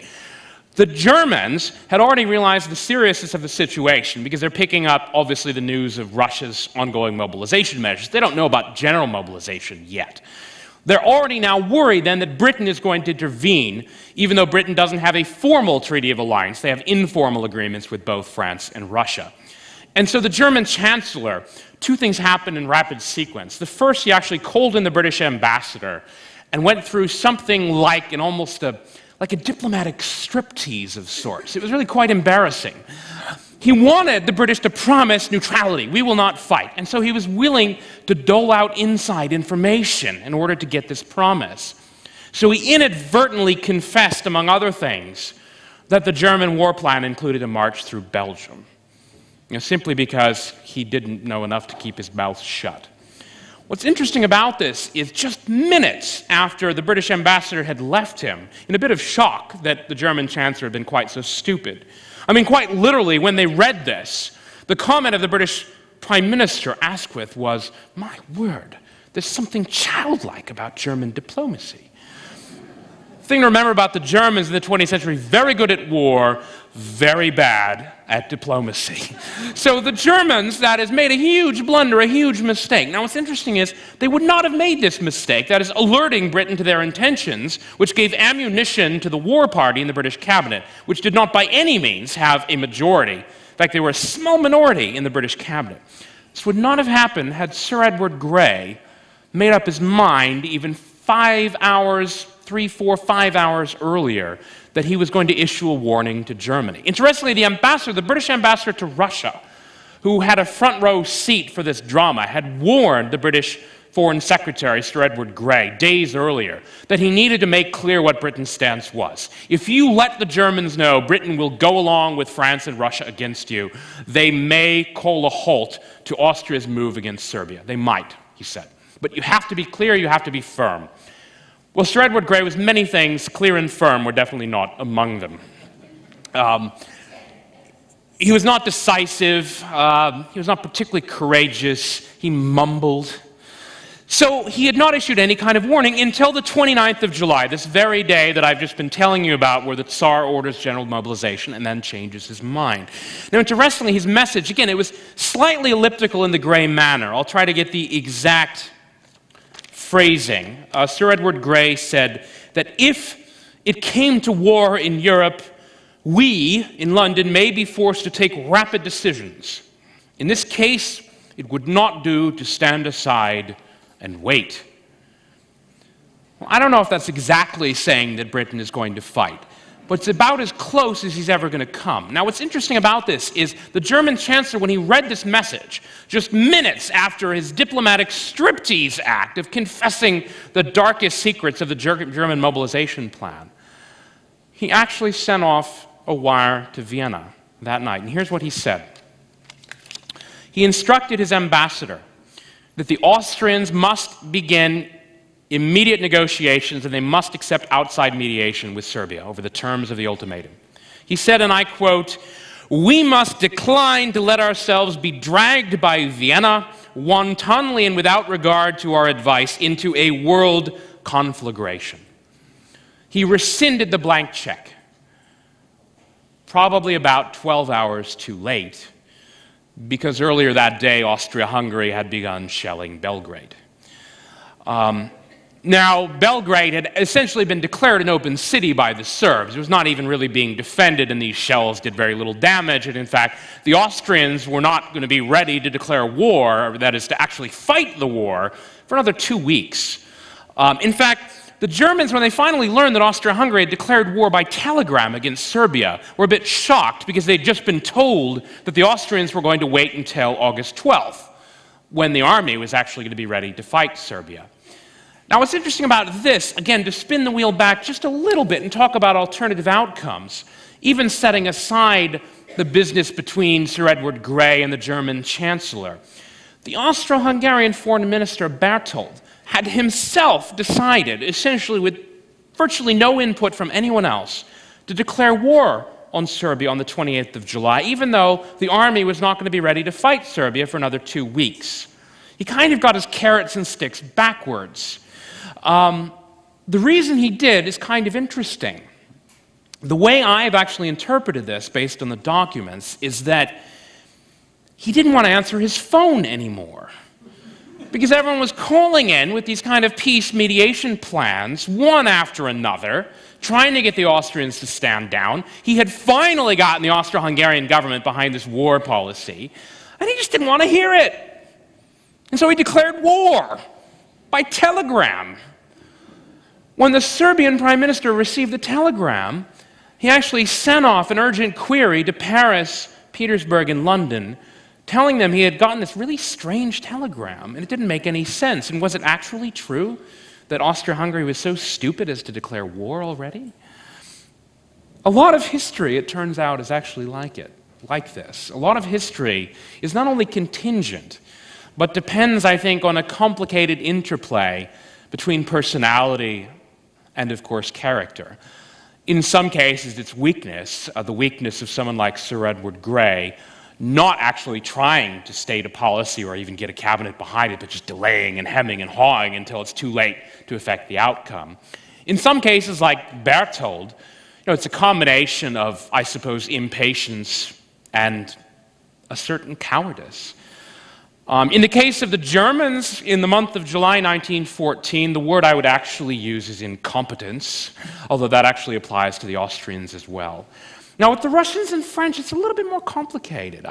The Germans had already realized the seriousness of the situation because they're picking up, obviously, the news of Russia's ongoing mobilization measures. They don't know about general mobilization yet. They're already now worried then that Britain is going to intervene, even though Britain doesn't have a formal treaty of alliance. They have informal agreements with both France and Russia. And so the German Chancellor, two things happened in rapid sequence. The first, he actually called in the British ambassador and went through something like like a diplomatic striptease of sorts. It was really quite embarrassing. He wanted the British to promise neutrality. We will not fight. And so he was willing to dole out inside information in order to get this promise. So he inadvertently confessed, among other things, that the German war plan included a march through Belgium, simply because he didn't know enough to keep his mouth shut. What's interesting about this is just minutes after the British ambassador had left him, in a bit of shock that the German chancellor had been quite so stupid. I mean, quite literally, when they read this, the comment of the British Prime Minister Asquith was, "My word, there's something childlike about German diplomacy." The thing to remember about the Germans in the 20th century, very good at war, very bad at diplomacy. So the Germans, that is, made a huge blunder, a huge mistake. Now what's interesting is they would not have made this mistake, that is, alerting Britain to their intentions, which gave ammunition to the war party in the British cabinet, which did not by any means have a majority. In fact, they were a small minority in the British cabinet. This would not have happened had Sir Edward Grey made up his mind even 5 hours, 3, 4, 5 hours earlier, that he was going to issue a warning to Germany. Interestingly, the British ambassador to Russia, who had a front row seat for this drama, had warned the British Foreign Secretary, Sir Edward Grey, days earlier, that he needed to make clear what Britain's stance was. If you let the Germans know Britain will go along with France and Russia against you, they may call a halt to Austria's move against Serbia. They might, he said. But you have to be clear, you have to be firm. Well, Sir Edward Grey was many things. Clear and firm were definitely not among them. He was not decisive. He was not particularly courageous. He mumbled. So he had not issued any kind of warning until the 29th of July, this very day that I've just been telling you about, where the Tsar orders general mobilization and then changes his mind. Now, interestingly, his message, again, it was slightly elliptical in the Grey manner. I'll try to get the exact phrasing. Sir Edward Grey said that if it came to war in Europe, we in London may be forced to take rapid decisions. In this case, it would not do to stand aside and wait. Well, I don't know if that's exactly saying that Britain is going to fight, but it's about as close as he's ever going to come. Now, what's interesting about this is the German chancellor, when he read this message, just minutes after his diplomatic striptease act of confessing the darkest secrets of the German mobilization plan, he actually sent off a wire to Vienna that night. And here's what he said. He instructed his ambassador that the Austrians must begin immediate negotiations and they must accept outside mediation with Serbia over the terms of the ultimatum. He said, and I quote, "We must decline to let ourselves be dragged by Vienna wantonly and without regard to our advice, into a world conflagration. He rescinded the blank check, probably about 12 hours too late, because earlier that day, Austria-Hungary had begun shelling Belgrade. Now, Belgrade had essentially been declared an open city by the Serbs. It was not even really being defended, and these shells did very little damage. And in fact, the Austrians were not going to be ready to declare war, that is, to actually fight the war, for another 2 weeks. In fact, the Germans, when they finally learned that Austria-Hungary had declared war by telegram against Serbia, were a bit shocked because they'd just been told that the Austrians were going to wait until August 12th, when the army was actually going to be ready to fight Serbia. Now, what's interesting about this, again, to spin the wheel back just a little bit and talk about alternative outcomes, even setting aside the business between Sir Edward Grey and the German Chancellor, the Austro-Hungarian Foreign Minister Berthold had himself decided, essentially with virtually no input from anyone else, to declare war on Serbia on the 28th of July, even though the army was not going to be ready to fight Serbia for another 2 weeks. He kind of got his carrots and sticks backwards. The reason he did is kind of interesting. The way I've actually interpreted this, based on the documents, is that he didn't want to answer his phone anymore, because everyone was calling in with these kind of peace mediation plans, one after another, trying to get the Austrians to stand down. He had finally gotten the Austro-Hungarian government behind this war policy, and he just didn't want to hear it. And so he declared war by telegram. When the Serbian Prime Minister received the telegram, he actually sent off an urgent query to Paris, Petersburg, and London, telling them he had gotten this really strange telegram, and it didn't make any sense. And was it actually true that Austria-Hungary was so stupid as to declare war already? A lot of history, it turns out, is actually like this. A lot of history is not only contingent, but depends, I think, on a complicated interplay between personality and, of course, character. In some cases, it's weakness, the weakness of someone like Sir Edward Grey, not actually trying to state a policy or even get a cabinet behind it, but just delaying and hemming and hawing until it's too late to affect the outcome. In some cases, like Berthold, it's a combination of, I suppose, impatience and a certain cowardice. In the case of the Germans, in the month of July 1914, the word I would actually use is incompetence, although that actually applies to the Austrians as well. Now, with the Russians and French, it's a little bit more complicated.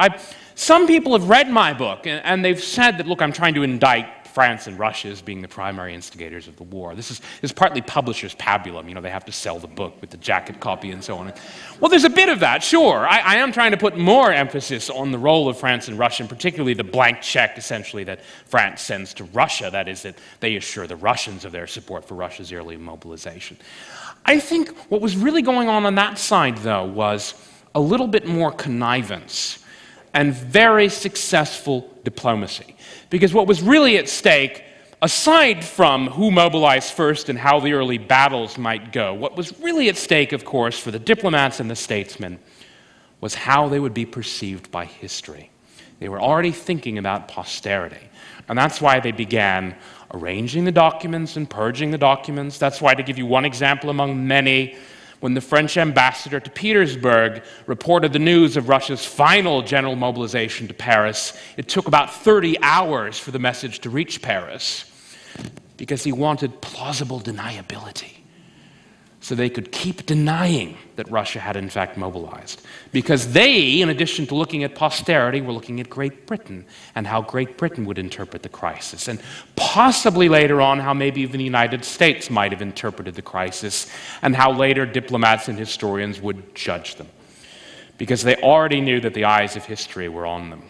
Some people have read my book, and they've said that, look, I'm trying to indict France and Russia as being the primary instigators of the war. This is partly publisher's pabulum. They have to sell the book with the jacket copy and so on. Well, there's a bit of that, sure. I am trying to put more emphasis on the role of France and Russia, and particularly the blank check, essentially, that France sends to Russia. That is, that they assure the Russians of their support for Russia's early mobilization. I think what was really going on that side, though, was a little bit more connivance and very successful diplomacy. Because what was really at stake, aside from who mobilized first and how the early battles might go, what was really at stake, of course, for the diplomats and the statesmen was how they would be perceived by history. They were already thinking about posterity. And that's why they began arranging the documents and purging the documents. That's why, to give you one example among many, when the French ambassador to Petersburg reported the news of Russia's final general mobilization to Paris, it took about 30 hours for the message to reach Paris, because he wanted plausible deniability, so they could keep denying that Russia had in fact mobilized. Because they, in addition to looking at posterity, were looking at Great Britain and how Great Britain would interpret the crisis, and possibly later on how maybe even the United States might have interpreted the crisis, and how later diplomats and historians would judge them. Because they already knew that the eyes of history were on them.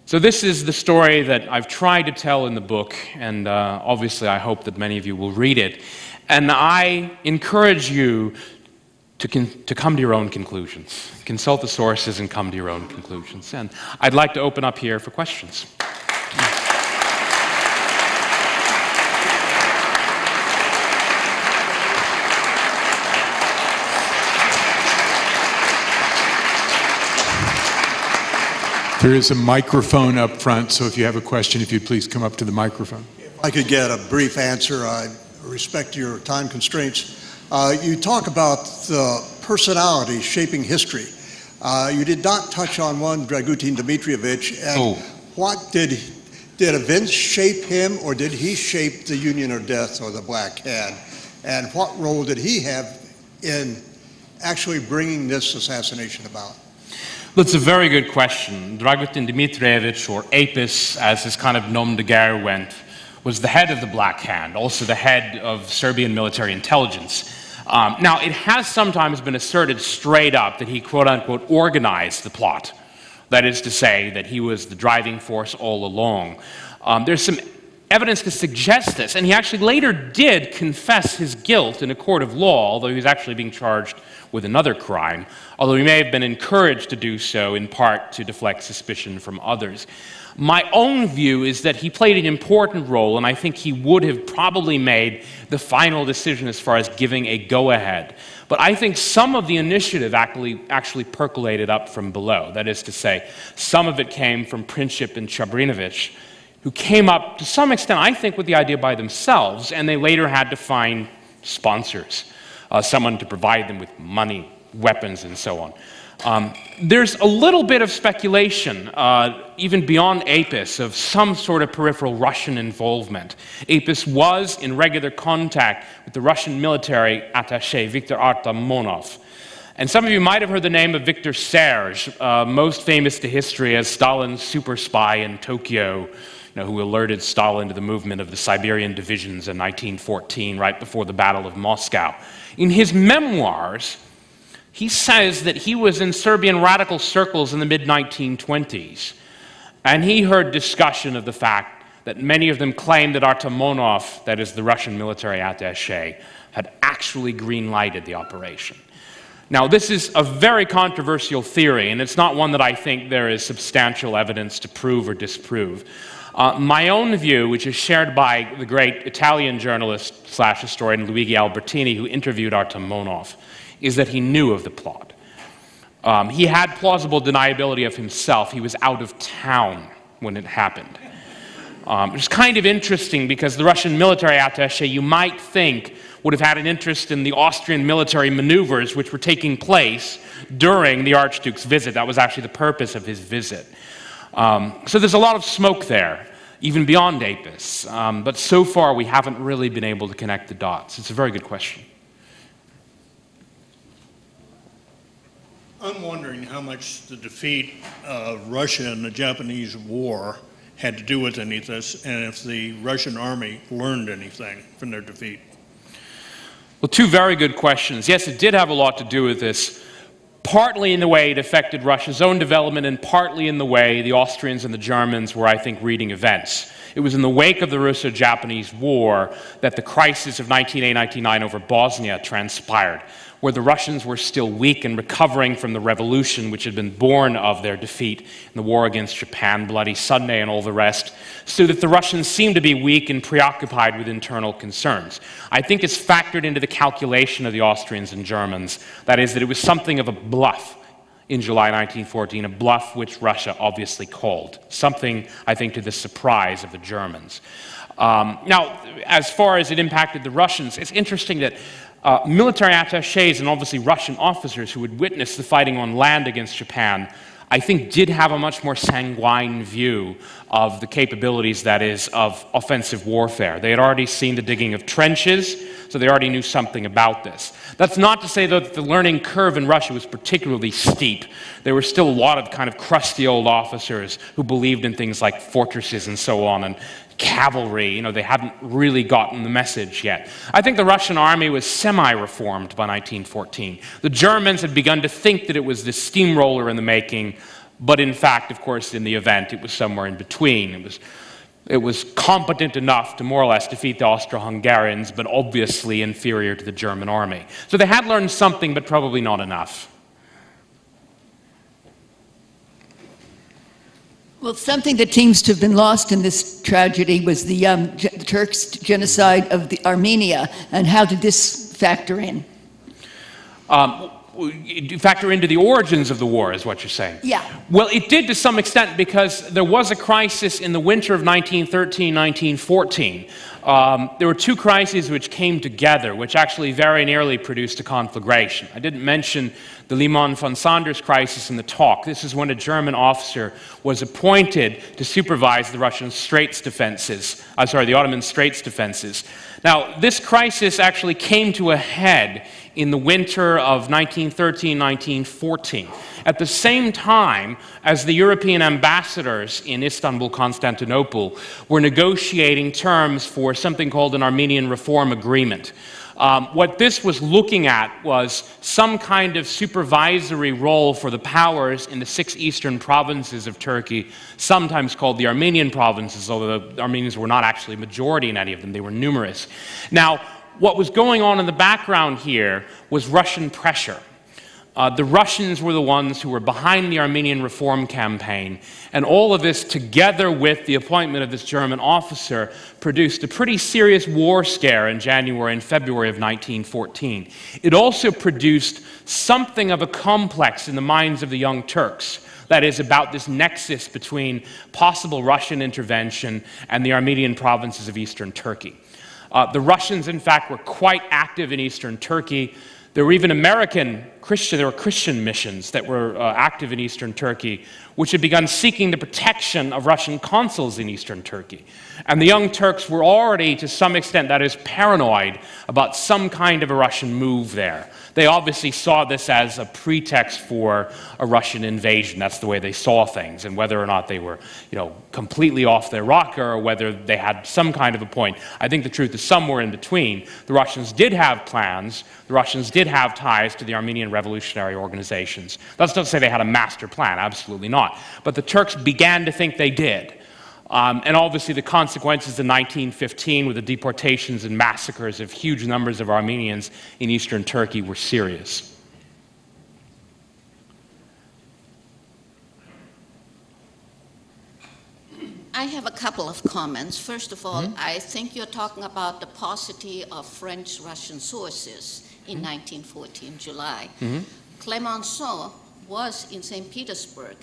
So this is the story that I've tried to tell in the book, and obviously I hope that many of you will read it. And I encourage you to come to your own conclusions. Consult the sources and come to your own conclusions. And I'd like to open up here for questions. There is a microphone up front, so if you have a question, if you'd please come up to the microphone. If I could get a brief answer, I respect your time constraints. You talk about the personality shaping history. You did not touch on one, Dragutin Dmitrievich, and what did events shape him, or did he shape the Union of Death or the Black Hand? And what role did he have in actually bringing this assassination about? That's a very good question. Dragutin Dmitrievich, or Apis, as his kind of nom de guerre went, was the head of the Black Hand, also the head of Serbian military intelligence. Now, it has sometimes been asserted straight up that he, quote-unquote, organized the plot. That is to say, that he was the driving force all along. There's some evidence to suggest this, and he actually later did confess his guilt in a court of law, although he was actually being charged with another crime, although he may have been encouraged to do so in part to deflect suspicion from others. My own view is that he played an important role, and I think he would have probably made the final decision as far as giving a go-ahead. But I think some of the initiative actually percolated up from below. That is to say, some of it came from Princip and Chabrinovich, who came up to some extent, I think, with the idea by themselves, and they later had to find sponsors, someone to provide them with money, weapons, and so on. There's a little bit of speculation, even beyond Apis, of some sort of peripheral Russian involvement. Apis was in regular contact with the Russian military attaché, Viktor Artamonov. And some of you might have heard the name of Victor Serge, most famous to history as Stalin's super spy in Tokyo, who alerted Stalin to the movement of the Siberian divisions in 1914, right before the Battle of Moscow. In his memoirs, he says that he was in Serbian radical circles in the mid-1920s, and he heard discussion of the fact that many of them claimed that Artamonov, that is the Russian military attaché, had actually green-lighted the operation. Now, this is a very controversial theory, and it's not one that I think there is substantial evidence to prove or disprove. My own view, which is shared by the great Italian journalist/historian Luigi Albertini, who interviewed Artamonov, is that he knew of the plot. He had plausible deniability of himself. He was out of town when it happened. It's kind of interesting because the Russian military attaché, you might think, would have had an interest in the Austrian military maneuvers which were taking place during the Archduke's visit. That was actually the purpose of his visit. So there's a lot of smoke there, even beyond Apis. But so far, we haven't really been able to connect the dots. It's a very good question. I'm wondering how much the defeat of Russia in the Japanese War had to do with any of this, and if the Russian army learned anything from their defeat. Well, two very good questions. Yes, it did have a lot to do with this, partly in the way it affected Russia's own development, and partly in the way the Austrians and the Germans were, I think, reading events. It was in the wake of the Russo-Japanese War that the crisis of 1908-1909 over Bosnia transpired, where the Russians were still weak and recovering from the revolution which had been born of their defeat in the war against Japan, Bloody Sunday, and all the rest, so that the Russians seemed to be weak and preoccupied with internal concerns. I think it's factored into the calculation of the Austrians and Germans, that is, that it was something of a bluff in July 1914, a bluff which Russia obviously called, something, I think, to the surprise of the Germans. Now, as far as it impacted the Russians, it's interesting that military attachés and obviously Russian officers who had witnessed the fighting on land against Japan, I think, did have a much more sanguine view of the capabilities, that is, of offensive warfare. They had already seen the digging of trenches, so they already knew something about this. That's not to say, though, that the learning curve in Russia was particularly steep. There were still a lot of kind of crusty old officers who believed in things like fortresses and so on, and cavalry. They hadn't really gotten the message yet. I think the Russian army was semi-reformed by 1914. The Germans had begun to think that it was this steamroller in the making, but in fact, of course, in the event, it was somewhere in between. It was competent enough to more or less defeat the Austro-Hungarians, but obviously inferior to the German army. So they had learned something, but probably not enough. Well, something that seems to have been lost in this tragedy was the Turks' genocide of the Armenia, and how did this factor in? you factor into the origins of the war, is what you're saying? Yeah. Well, it did to some extent because there was a crisis in the winter of 1913, 1914. There were two crises which came together, which actually very nearly produced a conflagration. I didn't mention the Liman von Sanders crisis in the talk. This is when a German officer was appointed to supervise the Russian Straits defenses, the Ottoman Straits defenses. Now, this crisis actually came to a head in the winter of 1913, 1914. At the same time as the European ambassadors in Istanbul, Constantinople, were negotiating terms for something called an Armenian Reform Agreement. What this was looking at was some kind of supervisory role for the powers in the 6 eastern provinces of Turkey, sometimes called the Armenian provinces, although the Armenians were not actually a majority in any of them, they were numerous. Now, what was going on in the background here was Russian pressure. The Russians were the ones who were behind the Armenian reform campaign, and all of this, together with the appointment of this German officer, produced a pretty serious war scare in January and February of 1914. It also produced something of a complex in the minds of the Young Turks, that is, about this nexus between possible Russian intervention and the Armenian provinces of eastern Turkey. The Russians, in fact, were quite active in eastern Turkey. There were even Christian missions that were active in eastern Turkey, which had begun seeking the protection of Russian consuls in eastern Turkey. And the Young Turks were already, to some extent, that is, paranoid about some kind of a Russian move there. They obviously saw this as a pretext for a Russian invasion. That's the way they saw things, and whether or not they were, completely off their rocker or whether they had some kind of a point. I think the truth is somewhere in between. The Russians did have plans. The Russians did have ties to the Armenian revolutionary organizations. That's not to say they had a master plan, absolutely not. But the Turks began to think they did. And obviously the consequences in 1915 with the deportations and massacres of huge numbers of Armenians in eastern Turkey were serious. I have a couple of comments. First of all, I think you're talking about the paucity of French-Russian sources in 1914, July. Clemenceau was in St. Petersburg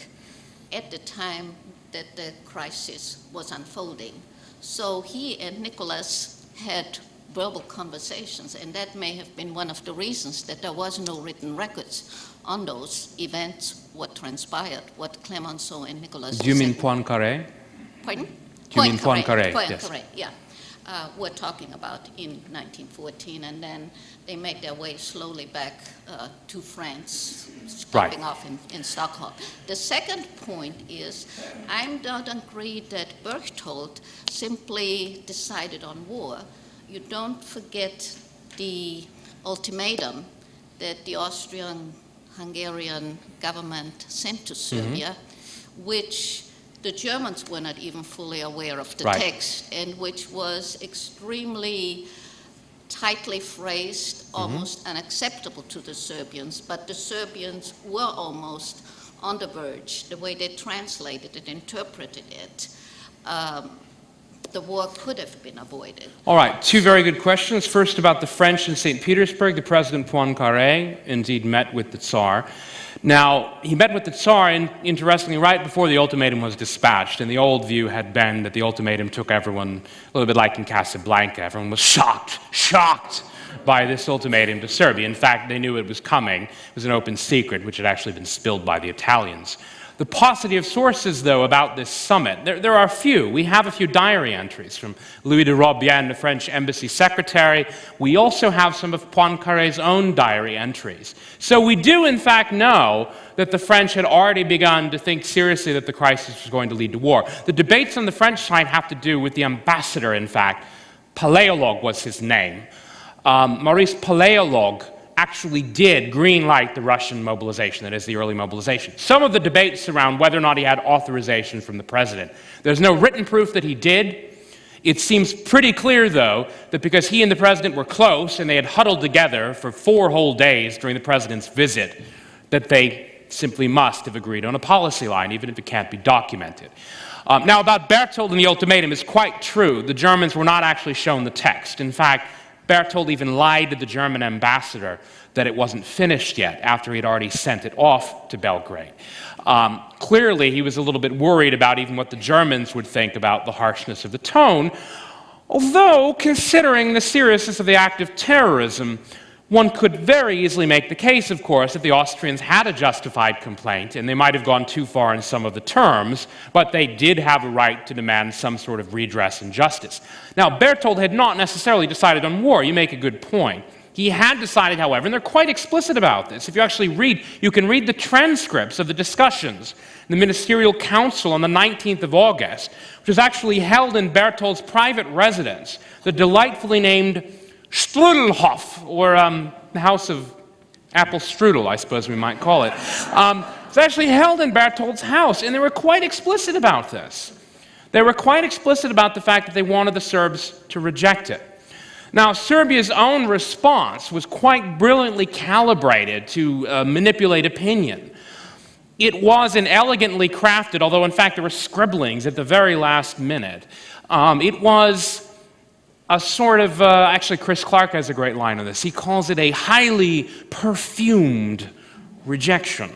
at the time that the crisis was unfolding. So he and Nicholas had verbal conversations, and that may have been one of the reasons that there was no written records on those events, what transpired, what Clemenceau and Nicholas Do you mean said. Poincaré? Pardon? Do you mean Poincaré? Poincaré, Yes. yeah. We're talking about in 1914, and then they made their way slowly back to France, stopping off in Stockholm. The second point is, I don't agree that Berchtold simply decided on war. You don't forget the ultimatum that the Austrian-Hungarian government sent to Serbia, which the Germans were not even fully aware of the text, and which was extremely tightly phrased, almost unacceptable to the Serbians, but the Serbians were almost on the verge, the way they translated it, interpreted it. The war could have been avoided. All right, two very good questions. First, about the French in St. Petersburg. The President Poincaré indeed met with the Tsar. Now, he met with the Tsar, interestingly, right before the ultimatum was dispatched, and the old view had been that the ultimatum took everyone, a little bit like in Casablanca, everyone was shocked by this ultimatum to Serbia. In fact, they knew it was coming. It was an open secret, which had actually been spilled by the Italians. The paucity of sources, though, about this summit, there are a few. We have a few diary entries from Louis de Robienne, the French embassy secretary. We also have some of Poincaré's own diary entries. So we do, in fact, know that the French had already begun to think seriously that the crisis was going to lead to war. The debates on the French side have to do with the ambassador, in fact. Paléologue was his name. Maurice Paléologue actually did green-light the Russian mobilization, that is, the early mobilization. Some of the debates surround whether or not he had authorization from the president. There's no written proof that he did. It seems pretty clear, though, that because he and the president were close and they had huddled together for 4 whole days during the president's visit, that they simply must have agreed on a policy line, even if it can't be documented. Now, about Berchtold and the ultimatum, it's quite true. The Germans were not actually shown the text. In fact, Berchtold even lied to the German ambassador that it wasn't finished yet after he'd already sent it off to Belgrade. Clearly, he was a little bit worried about even what the Germans would think about the harshness of the tone, although, considering the seriousness of the act of terrorism, one could very easily make the case, of course, that the Austrians had a justified complaint, and they might have gone too far in some of the terms, but they did have a right to demand some sort of redress and justice. Now, Berthold had not necessarily decided on war. You make a good point. He had decided, however, and they're quite explicit about this. If you actually read, you can read the transcripts of the discussions in the Ministerial Council on the 19th of August, which was actually held in Berthold's private residence, the delightfully named Strudelhof, or the House of Apple Strudel, I suppose we might call it. It's actually held in Berthold's house, and they were quite explicit about this. They were quite explicit about the fact that they wanted the Serbs to reject it. Now, Serbia's own response was quite brilliantly calibrated to manipulate opinion. It was an elegantly crafted, although in fact there were scribblings at the very last minute. It was a sort of, actually Chris Clark has a great line on this. He calls it a highly perfumed rejection.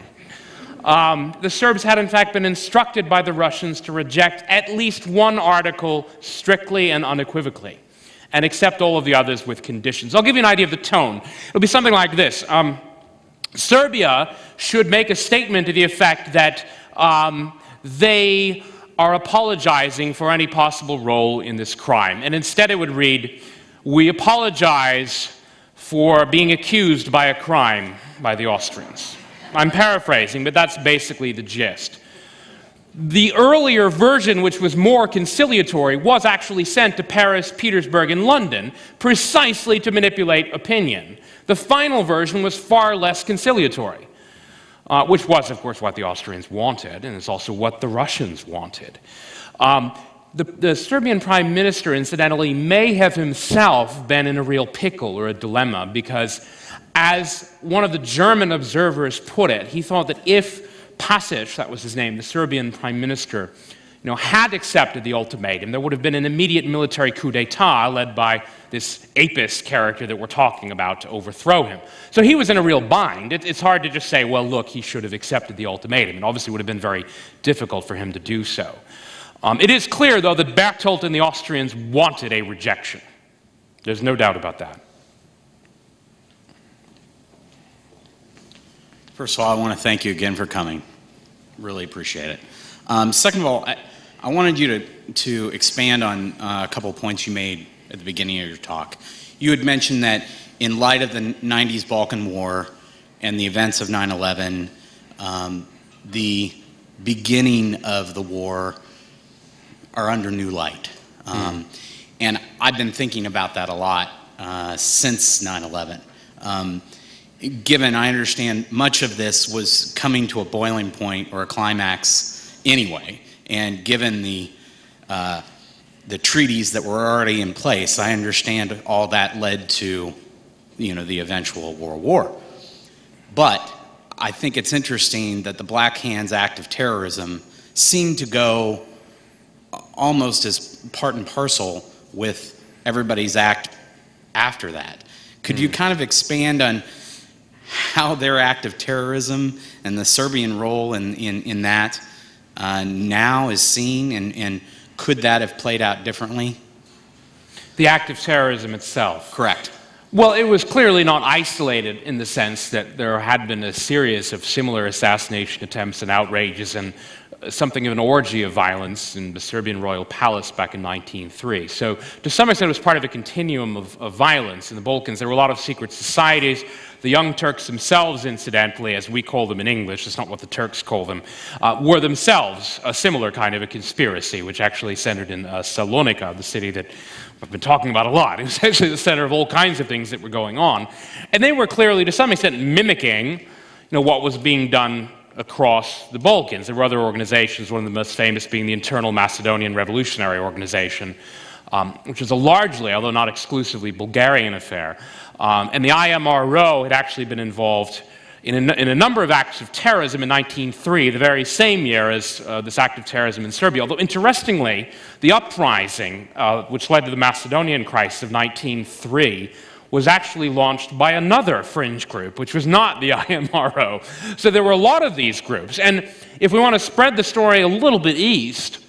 The Serbs had in fact been instructed by the Russians to reject at least one article strictly and unequivocally, and accept all of the others with conditions. I'll give you an idea of the tone. It'll be something like this. Serbia should make a statement to the effect that they are apologizing for any possible role in this crime. And instead it would read, "We apologize for being accused by a crime by the Austrians." I'm paraphrasing, but that's basically the gist. The earlier version, which was more conciliatory, was actually sent to Paris, Petersburg, and London precisely to manipulate opinion. The final version was far less conciliatory, which was, of course, what the Austrians wanted, and it's also what the Russians wanted. The Serbian prime minister, incidentally, may have himself been in a real pickle or a dilemma, because as one of the German observers put it, he thought that if Pasic, that was his name, the Serbian prime minister, had accepted the ultimatum, there would have been an immediate military coup d'etat led by this apist character that we're talking about to overthrow him. So he was in a real bind. It's hard to just say, well, look, he should have accepted the ultimatum. It obviously would have been very difficult for him to do so. It is clear, though, that Berthold and the Austrians wanted a rejection. There's no doubt about that. First of all, I want to thank you again for coming. Really appreciate it. Second of all, I wanted you to expand on a couple of points you made at the beginning of your talk. You had mentioned that in light of the 90s Balkan War and the events of 9/11, the beginning of the war are under new light. And I've been thinking about that a lot since 9/11. Given I understand much of this was coming to a boiling point or a climax anyway, and given the treaties that were already in place, I understand all that led to, the eventual World War. But I think it's interesting that the Black Hands Act of Terrorism seemed to go almost as part and parcel with everybody's act after that. Could you kind of expand on how their act of terrorism and the Serbian role in that now is seen, and could that have played out differently? The act of terrorism itself. Correct. Well, it was clearly not isolated in the sense that there had been a series of similar assassination attempts and outrages and something of an orgy of violence in the Serbian royal palace back in 1903. So to some extent it was part of a continuum of violence in the Balkans. There were a lot of secret societies. The Young Turks themselves, incidentally, as we call them in English, it's not what the Turks call them, were themselves a similar kind of a conspiracy, which actually centered in Salonika, the city that I've been talking about a lot. It was actually the center of all kinds of things that were going on. And they were clearly, to some extent, mimicking what was being done across the Balkans. There were other organizations, one of the most famous being the Internal Macedonian Revolutionary Organization, which was a largely, although not exclusively, Bulgarian affair. And the IMRO had actually been involved in a number of acts of terrorism in 1903, the very same year as this act of terrorism in Serbia. Although, interestingly, the uprising, which led to the Macedonian crisis of 1903, was actually launched by another fringe group, which was not the IMRO. So there were a lot of these groups. And if we want to spread the story a little bit east,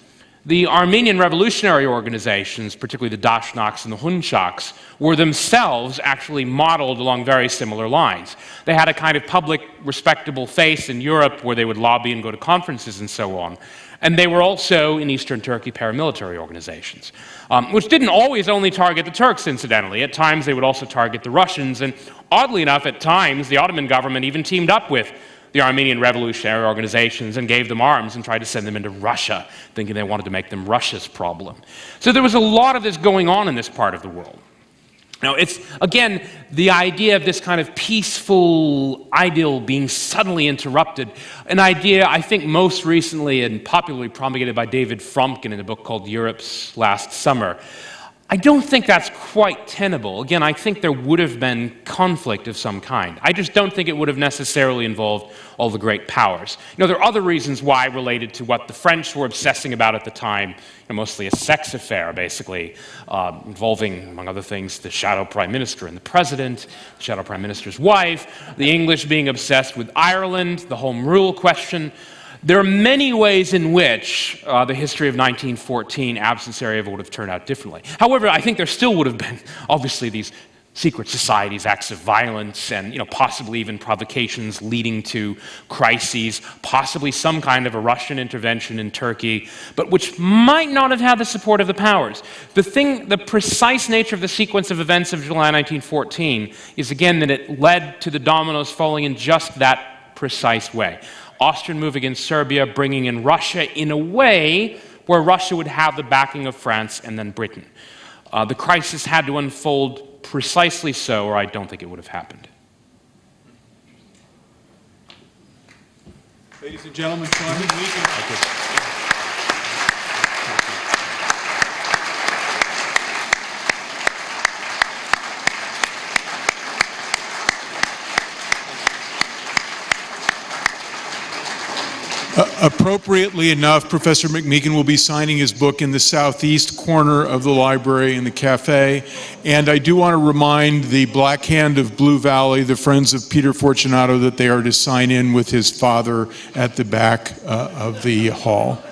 the Armenian revolutionary organizations, particularly the Dashnaks and the Hunchaks, were themselves actually modeled along very similar lines. They had a kind of public, respectable face in Europe where they would lobby and go to conferences and so on. And they were also, in eastern Turkey, paramilitary organizations, which didn't always only target the Turks, incidentally. At times, they would also target the Russians. And oddly enough, at times, the Ottoman government even teamed up with the Armenian revolutionary organizations and gave them arms and tried to send them into Russia, thinking they wanted to make them Russia's problem. So there was a lot of this going on in this part of the world. Now, it's, again, the idea of this kind of peaceful idyll being suddenly interrupted, an idea I think most recently and popularly promulgated by David Fromkin in a book called Europe's Last Summer. I don't think that's quite tenable. Again, I think there would have been conflict of some kind. I just don't think it would have necessarily involved all the great powers. You know, there are other reasons why related to what the French were obsessing about at the time, mostly a sex affair, basically, involving, among other things, the shadow prime minister and the president, the shadow prime minister's wife, the English being obsessed with Ireland, the home rule question. There are many ways in which the history of 1914, absent Sarajevo, would have turned out differently. However, I think there still would have been, obviously, these secret societies, acts of violence, and possibly even provocations leading to crises, possibly some kind of a Russian intervention in Turkey, but which might not have had the support of the powers. The precise nature of the sequence of events of July 1914 is, again, that it led to the dominoes falling in just that precise way. Austrian move against Serbia, bringing in Russia in a way where Russia would have the backing of France and then Britain. The crisis had to unfold precisely so, or I don't think it would have happened. Ladies and gentlemen, Sean McMeekin. Appropriately enough, Professor McMeekin will be signing his book in the southeast corner of the library in the cafe. And I do want to remind the Black Hand of Blue Valley, the Friends of Peter Fortunato, that they are to sign in with his father at the back of the hall.